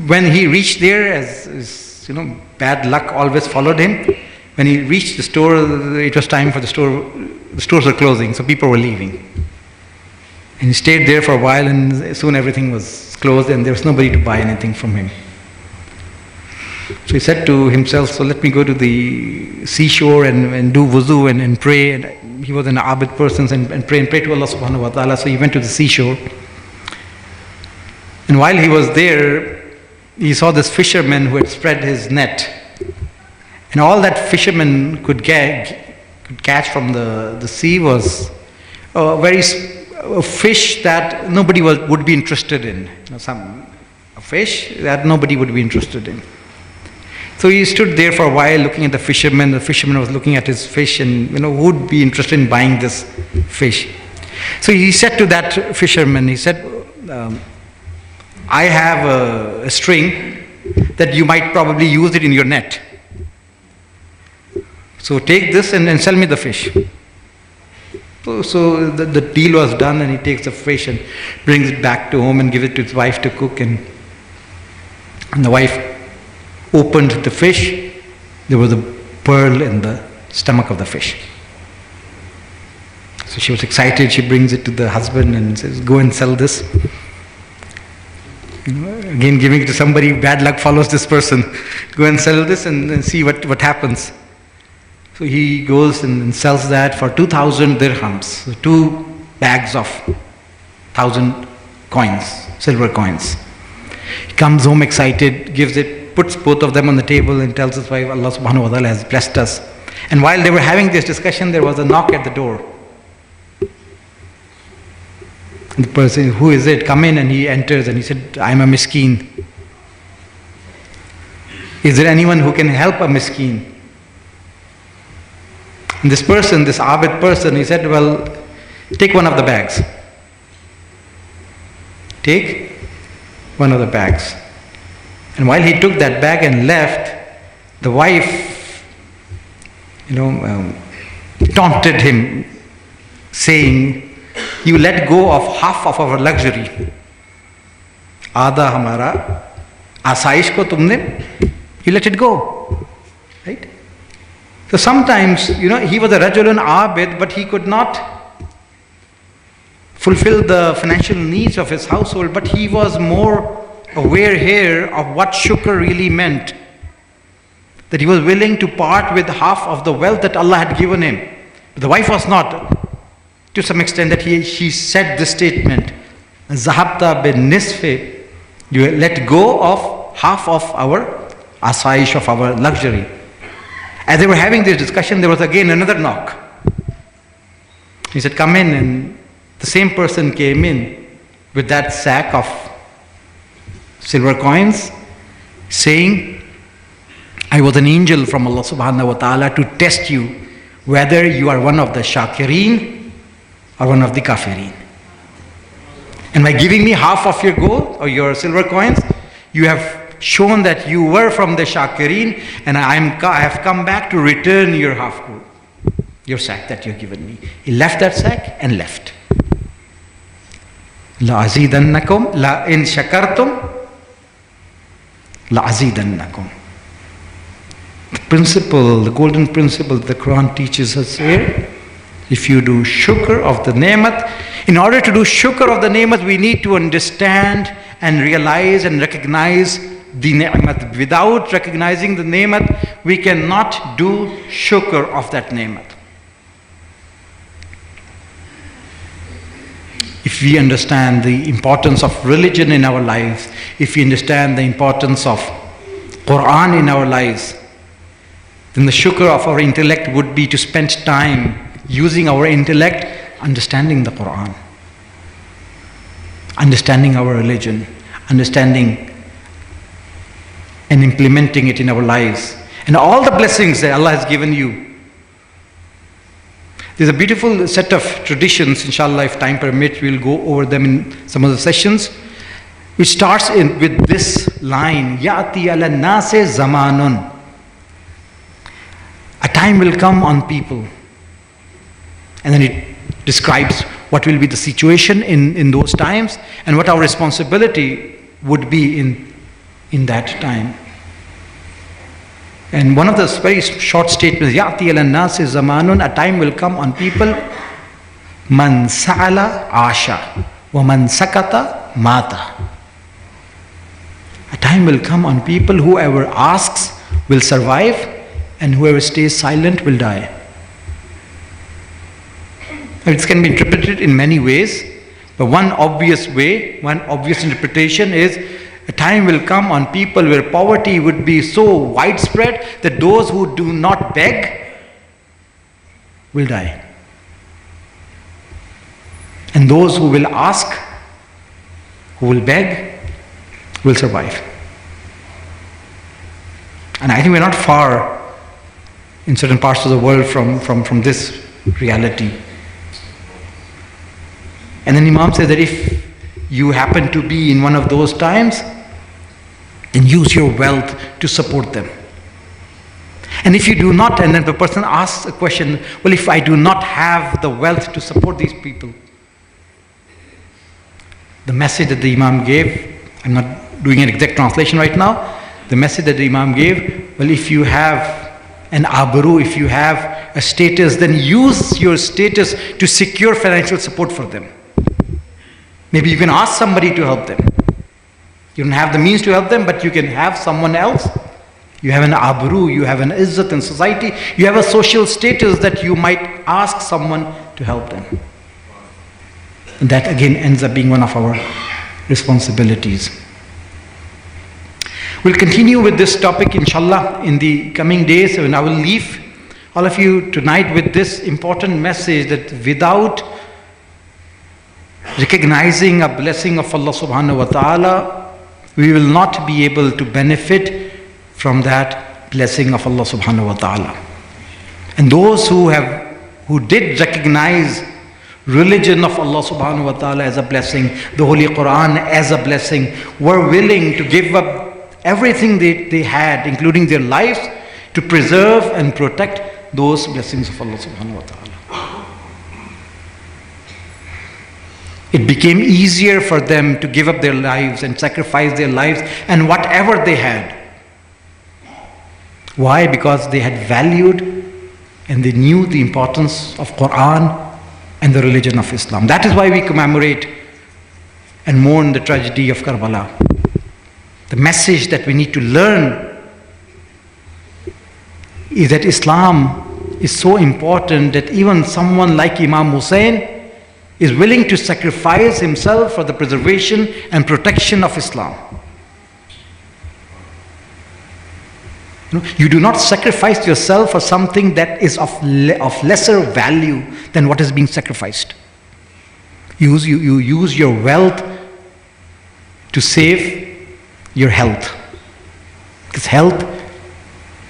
when he reached there, as bad luck always followed him. When he reached the store, it was time for the store. The stores were closing, so people were leaving. And he stayed there for a while, and soon everything was closed, and there was nobody to buy anything from him. So he said to himself, so let me go to the seashore and do wuzu and pray. And he was an abid person and pray to Allah subhanahu wa ta'ala. So he went to the seashore. And while he was there, he saw this fisherman who had spread his net. And all that fisherman could catch from the sea was a fish that nobody would be interested in. A fish that nobody would be interested in. So he stood there for a while looking at the fisherman. The fisherman was looking at his fish and, who would be interested in buying this fish. So he said to that fisherman, he said, I have a string that you might probably use it in your net. So take this and sell me the fish. So the deal was done, and he takes the fish and brings it back to home and gives it to his wife to cook. And the wife opened the fish. There was a pearl in the stomach of the fish. So she was excited. She brings it to the husband and says, go and sell this. Again, giving it to somebody, bad luck follows this person. Go and sell this and see what happens. So he goes and sells that for 2,000 dirhams, so 2 bags of 1,000 coins, silver coins. He comes home excited, gives it, puts both of them on the table and tells his wife, Allah subhanahu wa ta'ala has blessed us. And while they were having this discussion, there was a knock at the door. And the person, who is it? Come in. And he enters and he said, I'm a miskeen. Is there anyone who can help a miskeen? And this person, this abid person, he said, well, take one of the bags. Take one of the bags. And while he took that bag and left, the wife, taunted him, saying, you let go of half of our luxury. Aadha hamara asaish ko tumne, you let it go. Right? So sometimes, he was a rajulun abid, but he could not fulfill the financial needs of his household, but he was more aware here of what shukr really meant. That he was willing to part with half of the wealth that Allah had given him. But the wife was not, to some extent, that she said this statement, Zahabta bin nisfi, you let go of half of our asaish, of our luxury. As they were having this discussion, there was again another knock. He said, come in, and the same person came in with that sack of silver coins, saying, I was an angel from Allah subhanahu wa ta'ala to test you whether you are one of the shakireen or one of the kafirin. And by giving me half of your gold or your silver coins, you have shown that you were from the shakirin, and I have come back to return your half gold, your sack that you have given me. He left that sack and left. La azidannakum, la in shakartum, la azidannakum. The principle, the golden principle the Quran teaches us here, if you do shukr of the ni'mat, in order to do shukr of the ni'mat, we need to understand and realize and recognize the ni'mat. Without recognizing the ni'mat, we cannot do shukr of that ni'mat. If we understand the importance of religion in our lives, if we understand the importance of Quran in our lives, then the shukr of our intellect would be to spend time using our intellect, understanding the Quran. understanding our religion, understanding and implementing it in our lives, and all the blessings that Allah has given you. There's a beautiful set of traditions, inshallah, if time permits, we'll go over them in some of the sessions, which starts with this line, Ya'ti ala nase zamanun. A time will come on people. And then it describes what will be the situation in those times and what our responsibility would be in that time. And one of the very short statements, Ya'ti ala nasi zamanun, a time will come on people, man sa'ala asha, wa man sakata mata. A time will come on people, whoever asks will survive, and whoever stays silent will die. It can be interpreted in many ways, but one obvious way, one obvious interpretation is a time will come on people where poverty would be so widespread that those who do not beg will die. And those who will ask, who will beg, will survive. And I think we're not far in certain parts of the world from this reality. And then Imam says that if you happen to be in one of those times, then use your wealth to support them. And if you do not, and then the person asks a question, well, if I do not have the wealth to support these people, the message that the Imam gave, I'm not doing an exact translation right now, the message that the Imam gave, well, if you have an abru, if you have a status, then use your status to secure financial support for them. Maybe you can ask somebody to help them. You don't have the means to help them, but you can have someone else. You have an abru, you have an izzat in society, you have a social status that you might ask someone to help them. And that again ends up being one of our responsibilities. We'll continue with this topic inshallah in the coming days, and I will leave all of you tonight with this important message that without recognizing a blessing of Allah subhanahu wa ta'ala, we will not be able to benefit from that blessing of Allah subhanahu wa ta'ala. And those who did recognize religion of Allah subhanahu wa ta'ala as a blessing, the Holy Quran as a blessing, were willing to give up everything they had, including their lives, to preserve and protect those blessings of Allah subhanahu wa ta'ala. It became easier for them to give up their lives and sacrifice their lives and whatever they had. Why? Because they had valued and they knew the importance of Quran and the religion of Islam. That is why we commemorate and mourn the tragedy of Karbala. The message that we need to learn is that Islam is so important that even someone like Imam Hussain is willing to sacrifice himself for the preservation and protection of Islam. You do not sacrifice yourself for something that is of lesser value than what is being sacrificed. You use your wealth to save your health, because health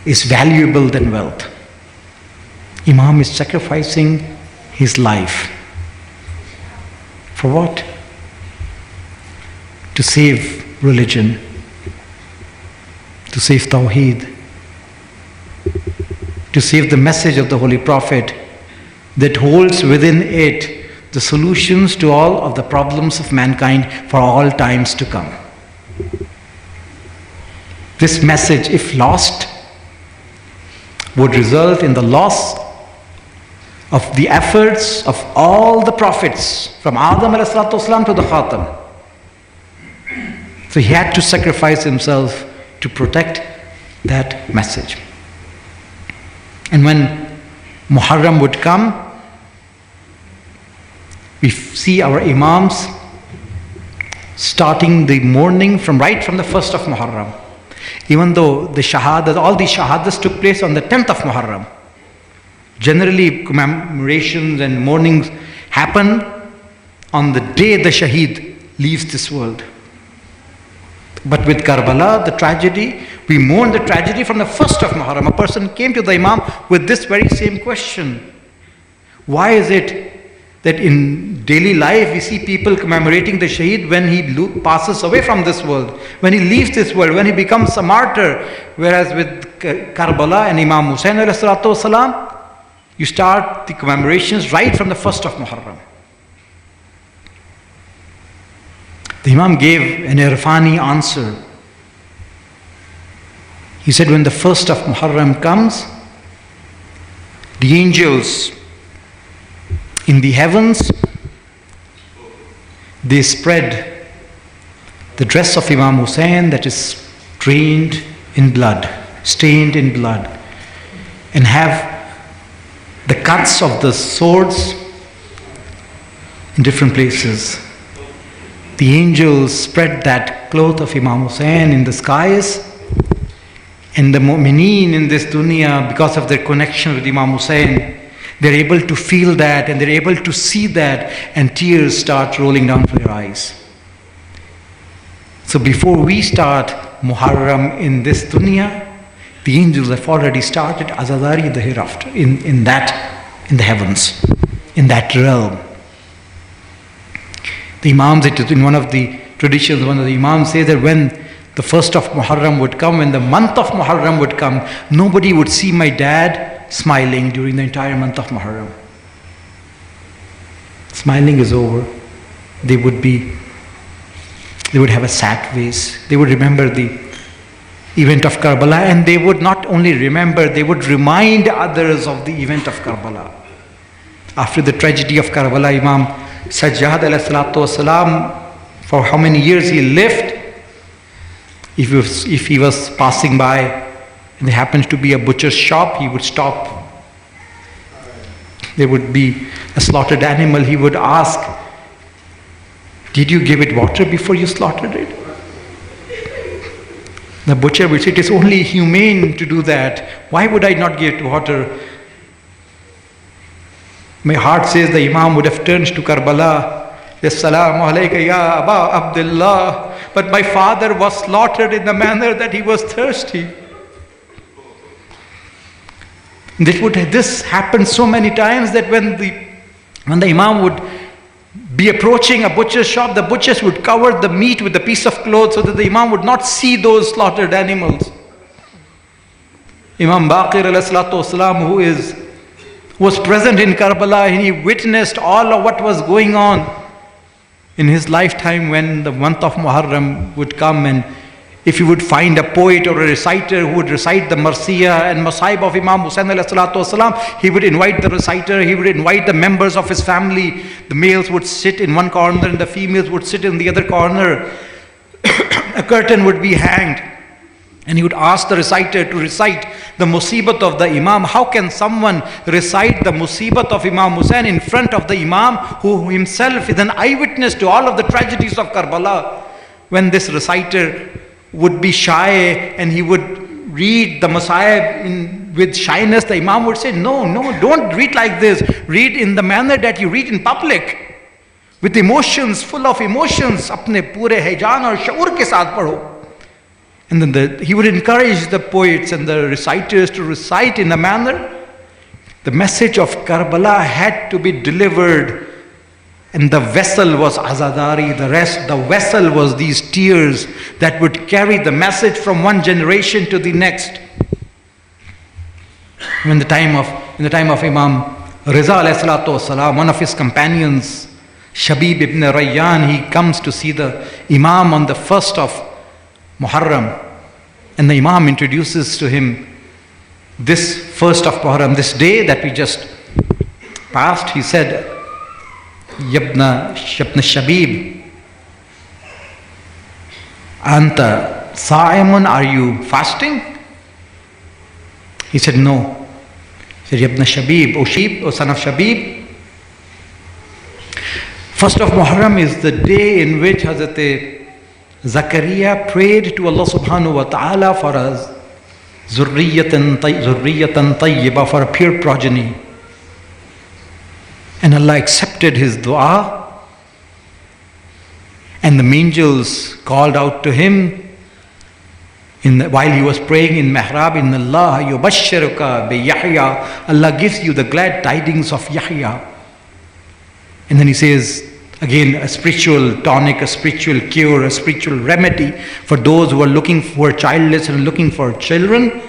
is valuable than wealth. Imam is sacrificing his life. For what? To save religion, to save Tawheed, to save the message of the Holy Prophet that holds within it the solutions to all of the problems of mankind for all times to come. This message, if lost, would result in the loss of the efforts of all the prophets, from Adam alayhi salatu wasalam to the Khatam. So he had to sacrifice himself to protect that message. And when Muharram would come, we see our Imams starting the mourning right from the 1st of Muharram. Even though the Shahadat, all these Shahadas took place on the 10th of Muharram. Generally, commemorations and mournings happen on the day the Shaheed leaves this world. But with Karbala, the tragedy, we mourn the tragedy from the first of Muharram. A person came to the Imam with this very same question. Why is it that in daily life we see people commemorating the Shaheed when he passes away from this world, when he leaves this world, when he becomes a martyr, whereas with Karbala and Imam Hussain ﷺ, you start the commemorations right from the first of Muharram. The Imam gave an irfani answer. He said, when the first of Muharram comes, the angels in the heavens, they spread the dress of Imam Hussain that is stained in blood, and have the cuts of the swords in different places. The angels spread that cloth of Imam Hussain in the skies, and the mu'mineen in this dunya, because of their connection with Imam Hussain, they're able to feel that and they're able to see that, and tears start rolling down from their eyes. So before we start Muharram in this dunya, the angels have already started Azadari the hereafter, in the heavens, in that realm. The Imams, in one of the traditions, one of the Imams say that when the first of Muharram would come, when the month of Muharram would come, nobody would see my dad smiling during the entire month of Muharram. Smiling is over. They would have a sad face. They would remember the event of Karbala, and they would not only remember, they would remind others of the event of Karbala. After the tragedy of Karbala, Imam Sajjad alayhi salatu wasalam, for how many years he lived, if he was passing by and there happened to be a butcher's shop, he would stop. There would be a slaughtered animal, he would ask, did you give it water before you slaughtered it? The butcher would say, it is only humane to do that. Why would I not give it water? My heart says the Imam would have turned to Karbala. Assalamu alayka ya Aba Abdullah. But my father was slaughtered in the manner that he was thirsty. This happened so many times that when the Imam would be approaching a butcher's shop, the butchers would cover the meat with a piece of cloth so that the Imam would not see those slaughtered animals. Imam Baqir alayhi salatu wasalam, who was present in Karbala, and he witnessed all of what was going on in his lifetime when the month of Muharram would come, and if he would find a poet or a reciter who would recite the Marsiyah and Masaib of Imam Hussain alayhi salatu wasalam, he would invite the reciter, he would invite the members of his family. The males would sit in one corner and the females would sit in the other corner. A curtain would be hanged, and he would ask the reciter to recite the musibat of the Imam. How can someone recite the musibat of Imam Hussain in front of the Imam, who himself is an eyewitness to all of the tragedies of Karbala? When this reciter would be shy and he would read the Messiah with shyness, the Imam would say, no, don't read like this. Read in the manner that you read in public, with emotions, full of emotions. Apne pure hejan aur shaur ke saath padho. And then he would encourage the poets and the reciters to recite in a manner. The message of Karbala had to be delivered, and the vessel was Azadari. The vessel was these tears that would carry the message from one generation to the next. In the time of Imam Riza alayhi salatu wasalam, one of his companions, Shabib ibn Rayyan, he comes to see the Imam on the first of Muharram, and the Imam introduces to him this first of Muharram, this day that we just passed. He said, Yabna Shabib, Anta Sa'imun, are you fasting? He said, no. He said, Yabna Shabib, O son of Shabib, first of Muharram is the day in which Hazrat Zakaria prayed to Allah subhanahu wa ta'ala for a zurriyatan tayyiba, for a pure progeny. And Allah accepted his dua. And the angels called out to him while he was praying in Mihrab, Inna Allah yubashshiruka bi Yahya. Allah gives you the glad tidings of Yahya. And then he says, again, a spiritual tonic, a spiritual cure, a spiritual remedy for those who are childless and looking for children.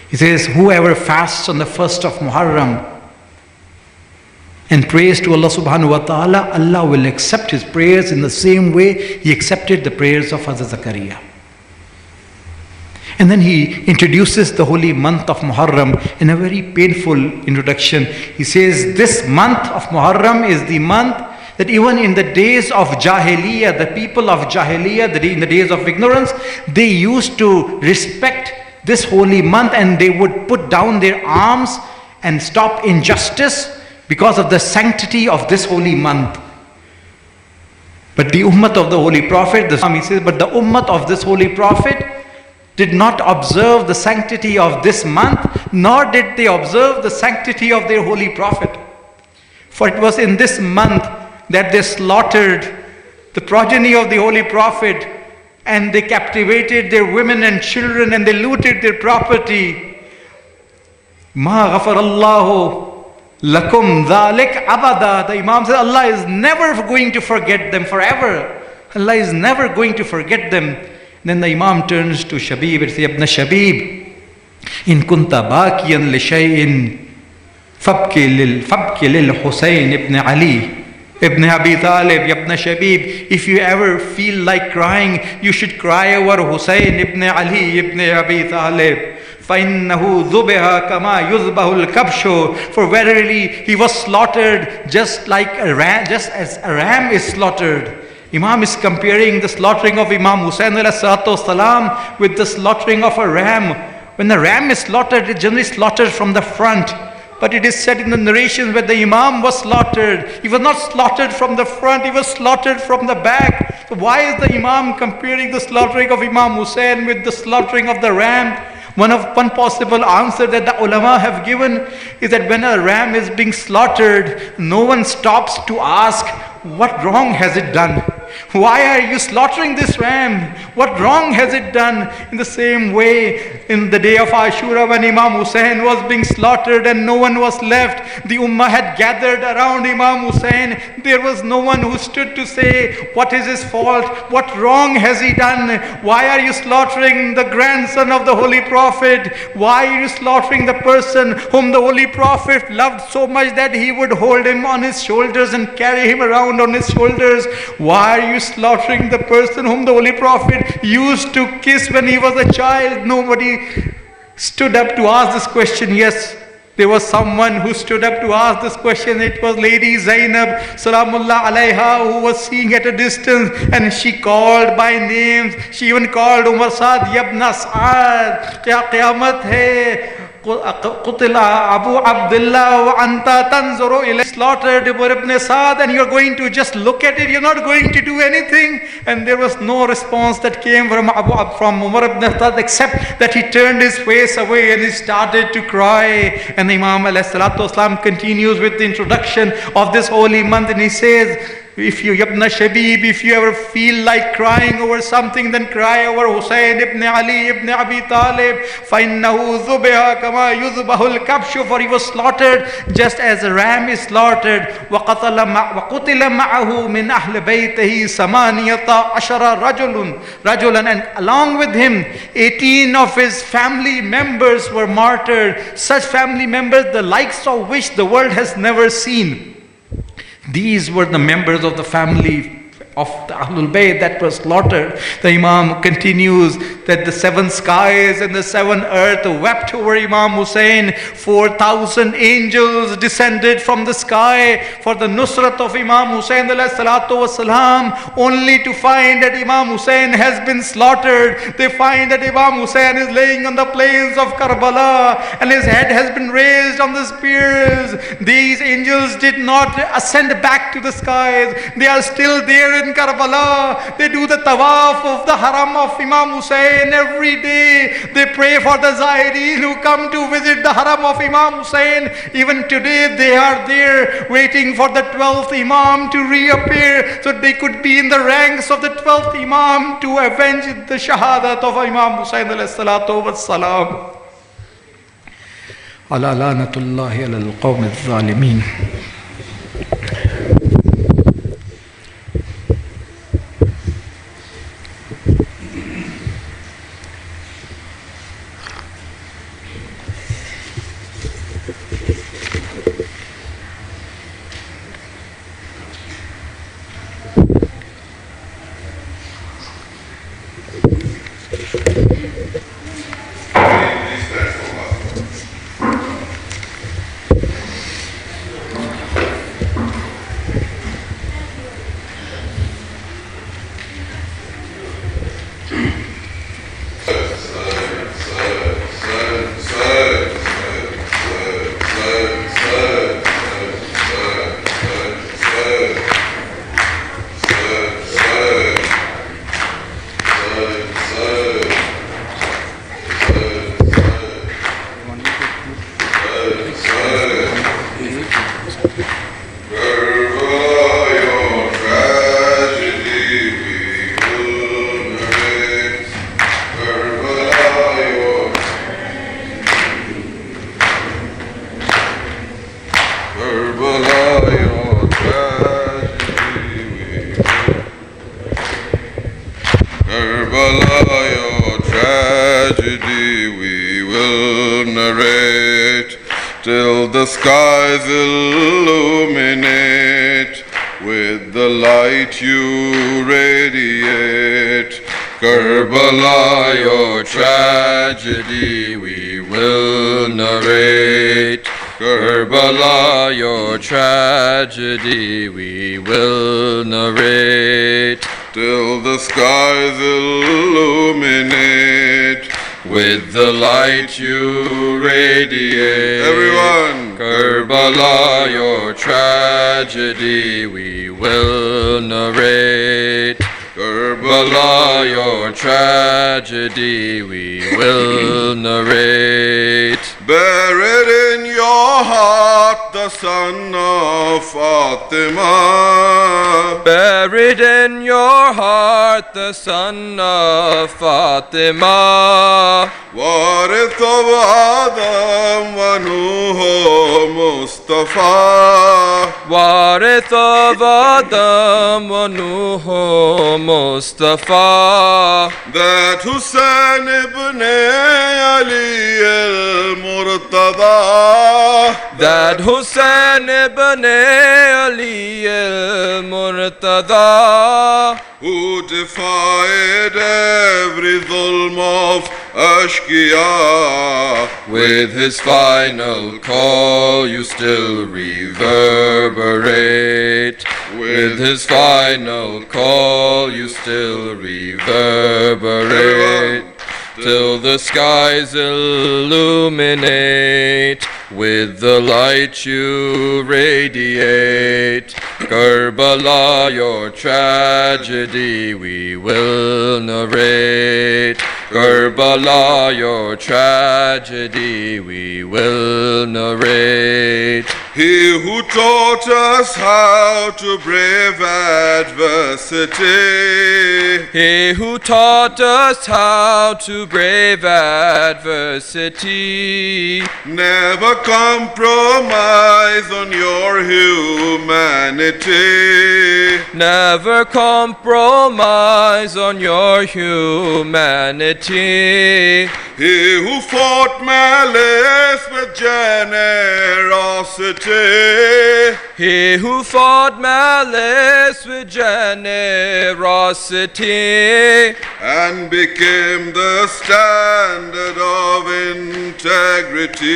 He says, whoever fasts on the 1st of Muharram and prays to Allah subhanahu wa ta'ala, Allah will accept his prayers in the same way he accepted the prayers of Hazrat Zakaria. And then he introduces the holy month of Muharram in a very painful introduction. He says, this month of Muharram is the month that even in the days of Jahiliyyah, the people of Jahiliyyah, in the days of ignorance, they used to respect this holy month and they would put down their arms and stop injustice because of the sanctity of this holy month. But the ummah of the Holy Prophet, he says, but the ummah of this Holy Prophet did not observe the sanctity of this month, nor did they observe the sanctity of their Holy Prophet. For it was in this month that they slaughtered the progeny of the Holy Prophet, and they captivated their women and children, and they looted their property. Ma ghafarallahu lakum dhalik abada. The Imam said, Allah is never going to forget them forever. Allah is never going to forget them. Then the Imam turns to Shabib and says, Ibn Shabib, in kunta bakiyan li shay'in fabki lil Hussain ibn Ali ibn Abi Talib. Ibn Shabib, if you ever feel like crying, you should cry over Hussain ibn Ali ibn Abi Talib. فَإِنَّهُ ذُبِهَا كَمَا يُذْبَهُ الْكَبْشُ. For verily he was slaughtered just like a ram, just as a ram is slaughtered. Imam is comparing the slaughtering of Imam Hussain ﷺ with the slaughtering of a ram. When the ram is slaughtered, it generally slaughtered from the front. But it is said in the narrations where the Imam was slaughtered, he was not slaughtered from the front, he was slaughtered from the back. So why is the Imam comparing the slaughtering of Imam Hussain with the slaughtering of the ram? One possible answer that the ulama have given is that when a ram is being slaughtered, no one stops to ask, what wrong has it done? Why are you slaughtering this ram? What wrong has it done? In the same way, in the day of Ashura, when Imam Hussain was being slaughtered and no one was left, the ummah had gathered around Imam Hussain. There was no one who stood to say, what is his fault? What wrong has he done? Why are you slaughtering the grandson of the Holy Prophet? Why are you slaughtering the person whom the Holy Prophet loved so much that he would hold him on his shoulders and carry him around on his shoulders? Why are you slaughtering the person whom the Holy Prophet used to kiss when he was a child? Nobody stood up to ask this question. Yes, there was someone who stood up to ask this question. It was Lady Zainab Salamullah Alaiha, who was seeing at a distance, and she called by names. She even called Umar Saad, Yabna Saad, Kya Qiyamat hai? Qutila Abu Abdullah wa anta tanzuru ilay. Slaughtered Ibn Saad, and you're going to just look at it, you're not going to do anything. And there was no response that came from Umar ibn Saad except that he turned his face away and he started to cry. And the Imam ﷺ continues with the introduction of this holy month, and he says, if you, Ibn Shabib, if you ever feel like crying over something, then cry over Hussain ibn Ali ibn Abi Talib. فَإِنَّهُ ذُبِهَا كَمَا يُذْبَهُ الْكَبْشُ. For he was slaughtered just as a ram is slaughtered. وَقُتِلَ مَعَهُ مِنْ أَهْلِ بَيْتِهِ ثَمَانِيَةَ عَشَرَ رَجُلًا. And along with him, 18 of his family members were martyred. Such family members, the likes of which the world has never seen. These were the members of the family of the Ahlul Bayt that was slaughtered. The Imam continues that the 7 skies and the 7 earth wept over Imam Hussain. 4,000 angels descended from the sky for the nusrat of Imam Hussain ﷺ, only to find that Imam Hussain has been slaughtered. They find that Imam Hussain is laying on the plains of Karbala and his head has been raised on the spears. These angels did not ascend back to the skies. They are still there in Karbala. They do the tawaf of the haram of Imam Hussain. Hussain. Every day they pray for the Zahirin who come to visit the haram of Imam Hussain. Even today they are there waiting for the 12th Imam to reappear so they could be in the ranks of the 12th Imam to avenge the shahadat of Imam Hussain alayhi salatu wassalam. Ala lanatullahi ala al-qawm al-zalimin.
Till the skies illuminate, with the light you radiate. Karbala, your tragedy we will narrate. Karbala, your tragedy we will narrate. Till the skies illuminate, with the light you radiate. Everyone! Karbala, your tragedy we will narrate. Karbala, your tragedy we will narrate. Buried in your heart the son of Fatima.
Buried in your heart the son of Fatima.
Warith of Adam wa Nuh Mustafa.
Warith of Adam wa Nuh Mustafa.
That Hussain ibn Ali al-Murtada.
That Hussain ibn Ali al-Murtada.
Who defied every dhulm of Ashkiya.
With his final call you still reverberate. With his final call you still reverberate. Till the skies illuminate, with the light you radiate. Karbala, your tragedy we will narrate. Karbala, your tragedy we will narrate.
He who taught us how to brave adversity.
He who taught us how to brave adversity.
Never compromise on your humanity.
Never compromise on your humanity.
He who fought malice with generosity.
He who fought malice with generosity.
And became the standard of integrity.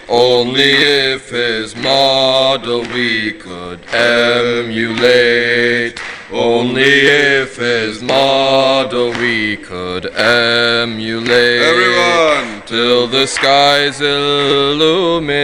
Only if his model we could emulate. Only if his model we could emulate.
Everyone!
Till the skies illuminate,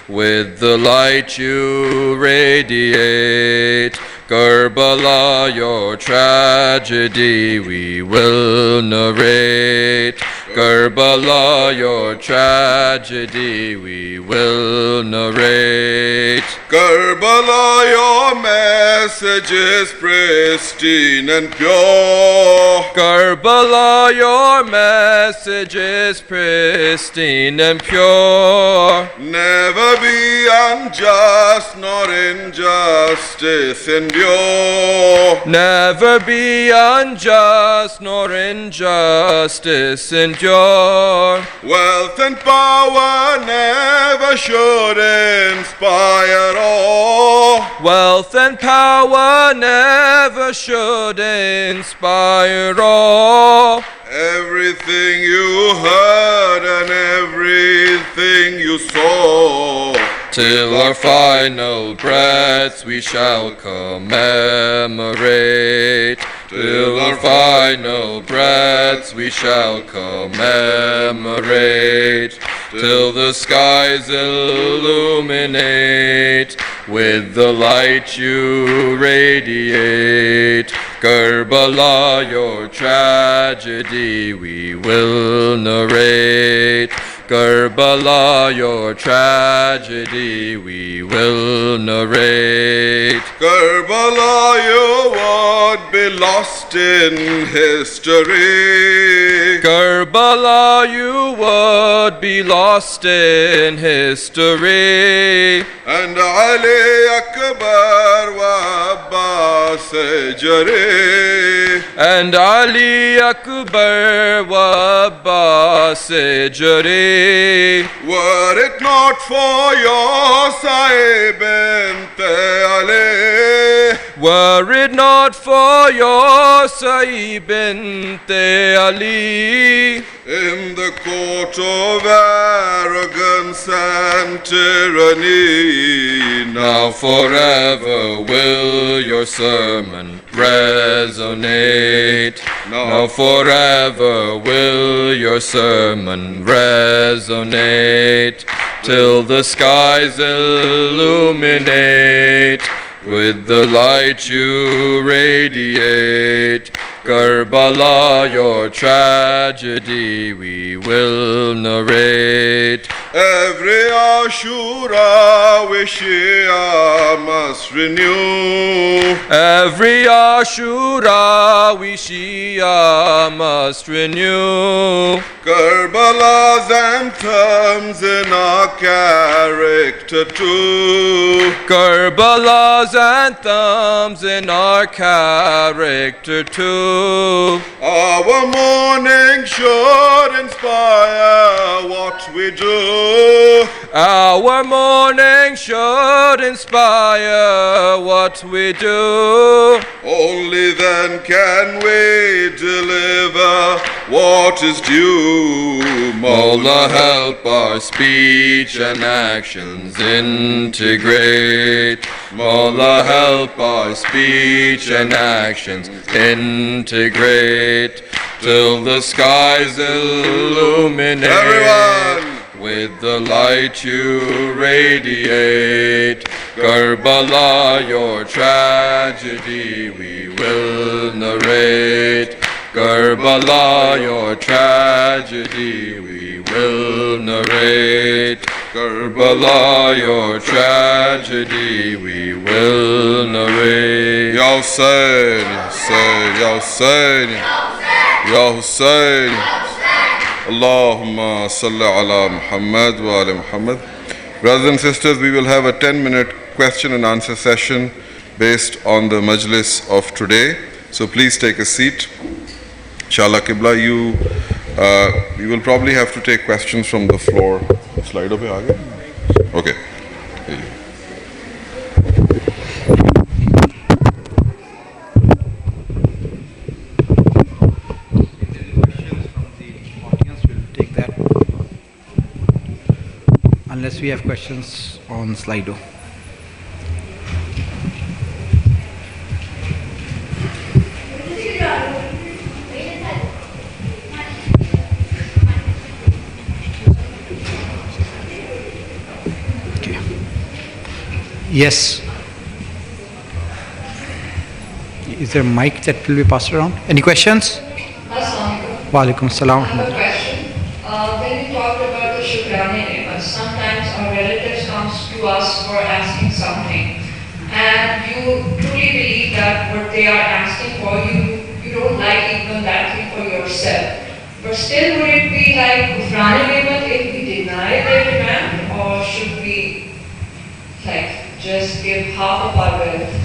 with the light you radiate. Karbala, your tragedy we will narrate. Karbala, your tragedy we will narrate.
Karbala, your message is pristine and pure.
Karbala, your message is pristine and pure.
Never be unjust nor injustice endure.
Never be unjust nor injustice endure.
Wealth and power never should inspire awe.
Wealth and power never should inspire awe.
Everything you heard and everything you saw,
till our final breaths we shall commemorate. Till our final breaths we shall commemorate. Till the skies illuminate with the light you radiate. Karbala, your tragedy we will narrate. Karbala, your tragedy we will narrate.
Karbala, you would be lost in history.
Karbala, you would be lost in history.
And Ali Akbar wa Abbas Jari.
And Ali Akbar wa Abbas Jari.
Were it not for your Sahib Ali,
were it not for your Sahib Ali,
in the court of arrogance and tyranny,
now forever will your sermon resonate. Now forever will your sermon resonate, till the skies illuminate with the light you radiate. Karbala, your tragedy we will narrate.
Every Ashura we Shia must renew.
Every Ashura we Shia must renew.
Karbala's anthems in our character too.
Karbala's anthems in our character too.
Our mourning should inspire what we do.
Our mourning should inspire what we do.
Only then can we deliver what is due.
Mawla, help our speech and actions integrate. Mawla, help our speech and actions integrate, till the skies illuminate.
Everyone!
With the light you radiate. Karbala, your tragedy we will narrate. Karbala, your tragedy we will narrate. Karbala, your tragedy we will narrate.
Ya Hussain, Ya Hussain, Ya Hussain, Allahumma salli ala Muhammad wa ala Muhammad. Brothers and sisters, we will have a 10-minute question and answer session based on the Majlis of today. So please take a seat. Inshallah Qibla, you will probably have to take questions from the floor. Slide over here. Okay.
Unless we have questions on Slido. Okay. Yes. Is there a mic that will be passed around? Any questions?
Assalamualaikum.
Wa alaikum salam.
I have a question. When you talked about the Shukrani Ni'mat, sometimes our relatives comes to us for asking something, and you truly believe that what they are asking for, you don't like even that thing for yourself. But still, would it be like Shukrani Ni'mat if we deny their demand, or should we like just give half of our wealth?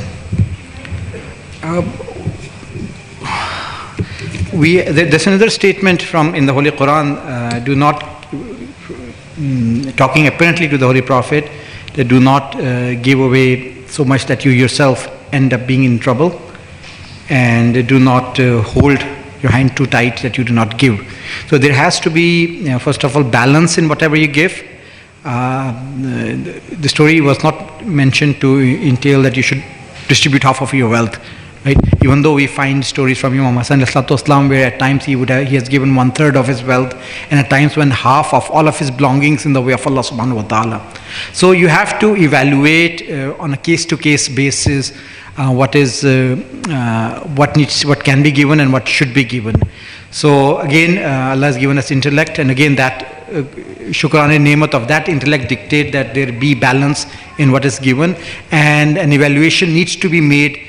There's another statement from in the Holy Quran, do not, talking apparently to the Holy Prophet, that do not give away so much that you yourself end up being in trouble, and do not hold your hand too tight that you do not give. So there has to be, first of all, balance in whatever you give. The story was not mentioned to entail that you should distribute half of your wealth. Right? Even though we find stories from Imam Hussain where at times he has given 1/3 of his wealth, and at times when half of all of his belongings in the way of Allah subhanahu wa ta'ala. So you have to evaluate on a case-to-case basis what can be given and what should be given. So again, Allah has given us intellect, and again that Shukrani Nemat of that intellect dictate that there be balance in what is given, and an evaluation needs to be made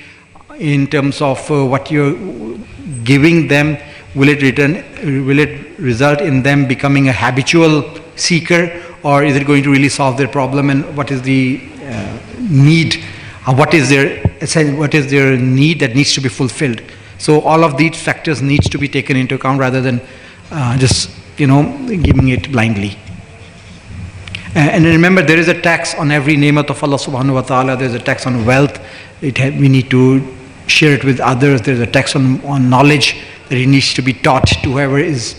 in terms of what you're giving them. Will it result in them becoming a habitual seeker, or is it going to really solve their problem, and what is the need, what is their need that needs to be fulfilled. So all of these factors needs to be taken into account rather than just giving it blindly. And remember, there is a tax on every ni'mat of Allah subhanahu wa ta'ala. There is a tax on wealth. We need to share it with others. There is a tax on knowledge that it needs to be taught to whoever is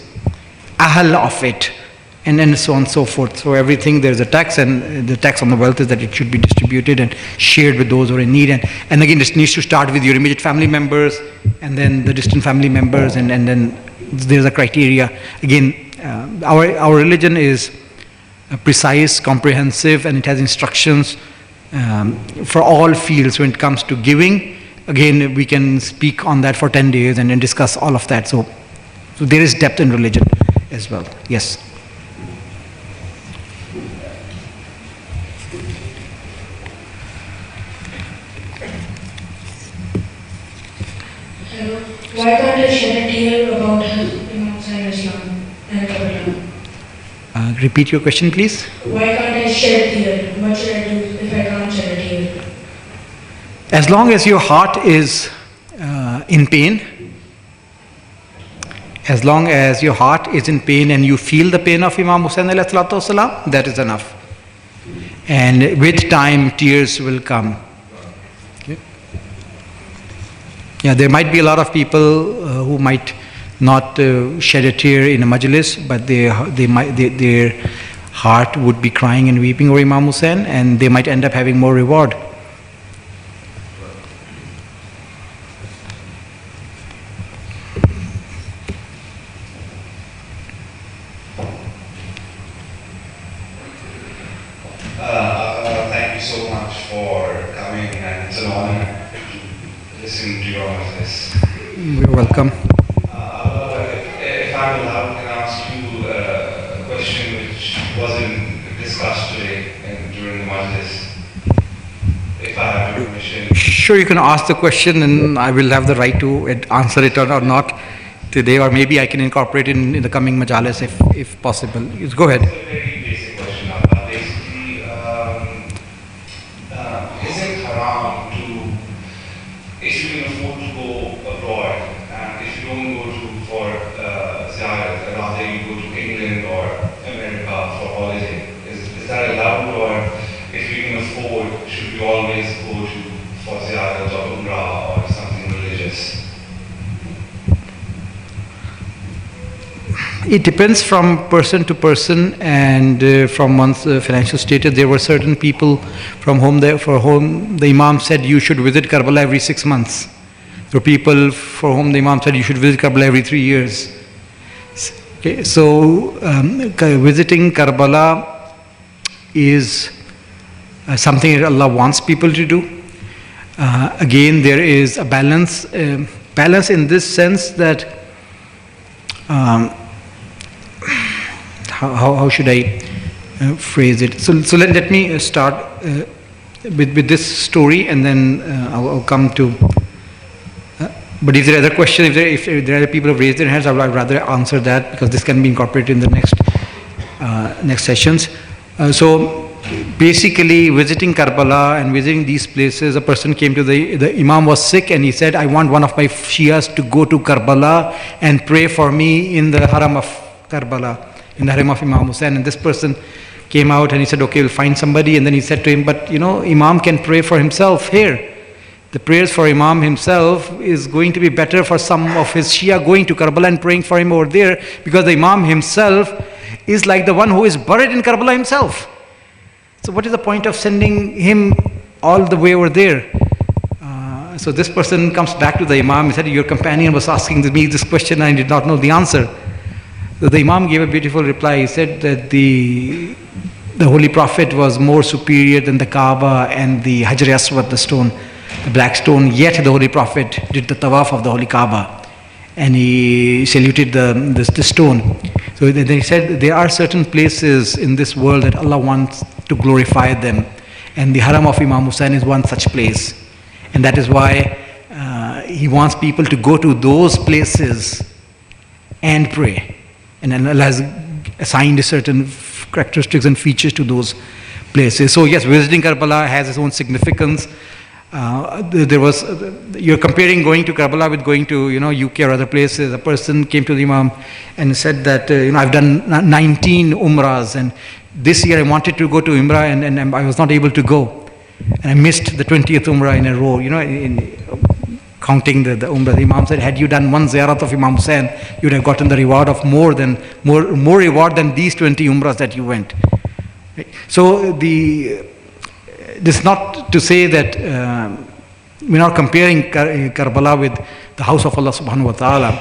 ahl of it, and then so on and so forth. So everything, there is a tax, and the tax on the wealth is that it should be distributed and shared with those who are in need. And again, this needs to start with your immediate family members, and then the distant family members, and then there is a criteria. Again, our religion is precise, comprehensive, and it has instructions for all fields when it comes to giving. Again, we can speak on that for 10 days and then discuss all of that. So there is depth in religion as well. Yes.
Hello. Why can't I shed a tear about Imam Syed Islam and Karbala?
Repeat your question, please.
Why can't I shed a tear? What should I do if I can't shed a tear?
As long as your heart is in pain, as long as your heart is in pain and you feel the pain of Imam Hussain alayhi salatu wasalam, that is enough. And with time, tears will come. Okay. Yeah, there might be a lot of people who might not shed a tear in a majlis, but their heart would be crying and weeping over Imam Hussain, and they might end up having more reward.
Thank you so much for coming, and it's an honor to listen to your voice.
You're welcome.
If I'm allowed, can I ask you a question which wasn't discussed today during the Majlis? If I have your permission.
Sure, you can ask the question and I will have the right to answer it or not today, or maybe I can incorporate it in the coming Majalis if possible. Go ahead.
It's a very basic question. Basically, is it haram to, if you can afford to go abroad, and if you don't go for ziyarat, rather you go to England or America for holiday, is that allowed? Or if you can afford, should we always go for ziyarat or umrah or something religious?
It depends from person to person and from one's financial status. There were certain people for whom the Imam said you should visit Karbala every 6 months. There were people for whom the Imam said you should visit Karbala every 3 years. Okay, so visiting Karbala is something that Allah wants people to do. Again, there is a balance in this sense that how should I phrase it? So let me start with this story, and then I'll come to. But if there are other questions, if there are people who have raised their hands, I would rather answer that, because this can be incorporated in the next sessions. So basically, visiting Karbala and visiting these places, a person came to the Imam was sick, and he said, I want one of my Shias to go to Karbala and pray for me in the Haram of Karbala, in the Haram of Imam Hussain. And this person came out and he said, okay, we'll find somebody. And then he said to him, but Imam can pray for himself here. The prayers for Imam himself is going to be better for some of his Shia going to Karbala and praying for him over there, because the Imam himself is like the one who is buried in Karbala himself. So what is the point of sending him all the way over there? So this person comes back to the Imam. He said, your companion was asking me this question and I did not know the answer. So the Imam gave a beautiful reply. He said that the Holy Prophet was more superior than the Kaaba and the Hajar Aswad, the stone, the black stone. Yet the Holy Prophet did the tawaf of the Holy Kaaba and he saluted the stone. So then he said there are certain places in this world that Allah wants to glorify them, and the Haram of Imam Hussain is one such place, and that is why he wants people to go to those places and pray, and Allah has assigned certain characteristics and features to those places. So yes, visiting Karbala has its own significance. You're comparing going to Karbala with going to UK or other places. A person came to the Imam and said that I've done 19 Umrahs, and this year I wanted to go to Umrah and I was not able to go, and I missed the 20th Umrah in a row. In counting the Umrah, the Imam said, had you done one ziyarat of Imam Hussain, you would have gotten the reward of more reward than these 20 Umrahs that you went. So this is not to say that we're not comparing Karbala with the house of Allah subhanahu wa ta'ala.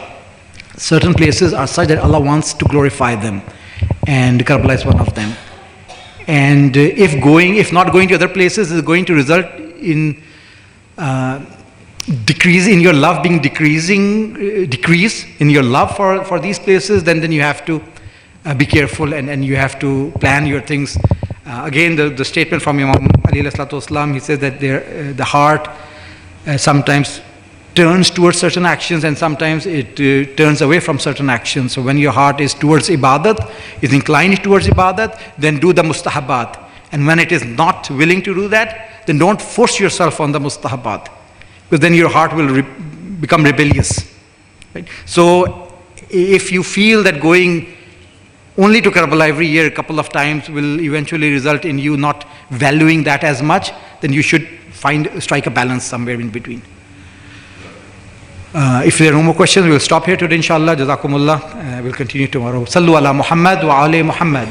Certain places are such that Allah wants to glorify them, and Karbala is one of them. And if not going to other places is going to result in decrease in your love, decrease in your love for these places, then you have to be careful and you have to plan your things. Again, the statement from Imam Ali alayhi salatu wasalam, he says that the heart sometimes turns towards certain actions and sometimes it turns away from certain actions. So when your heart is towards ibadat, is inclined towards ibadat, then do the mustahabat. And when it is not willing to do that, then don't force yourself on the mustahabat, because then your heart will become rebellious. Right? So if you feel that going only to Karbala every year a couple of times will eventually result in you not valuing that as much, then you should strike a balance somewhere in between. If there are no more questions, we'll stop here today, inshallah. Jazakumullah. We'll continue tomorrow. Sallu ala Muhammad wa ali Muhammad.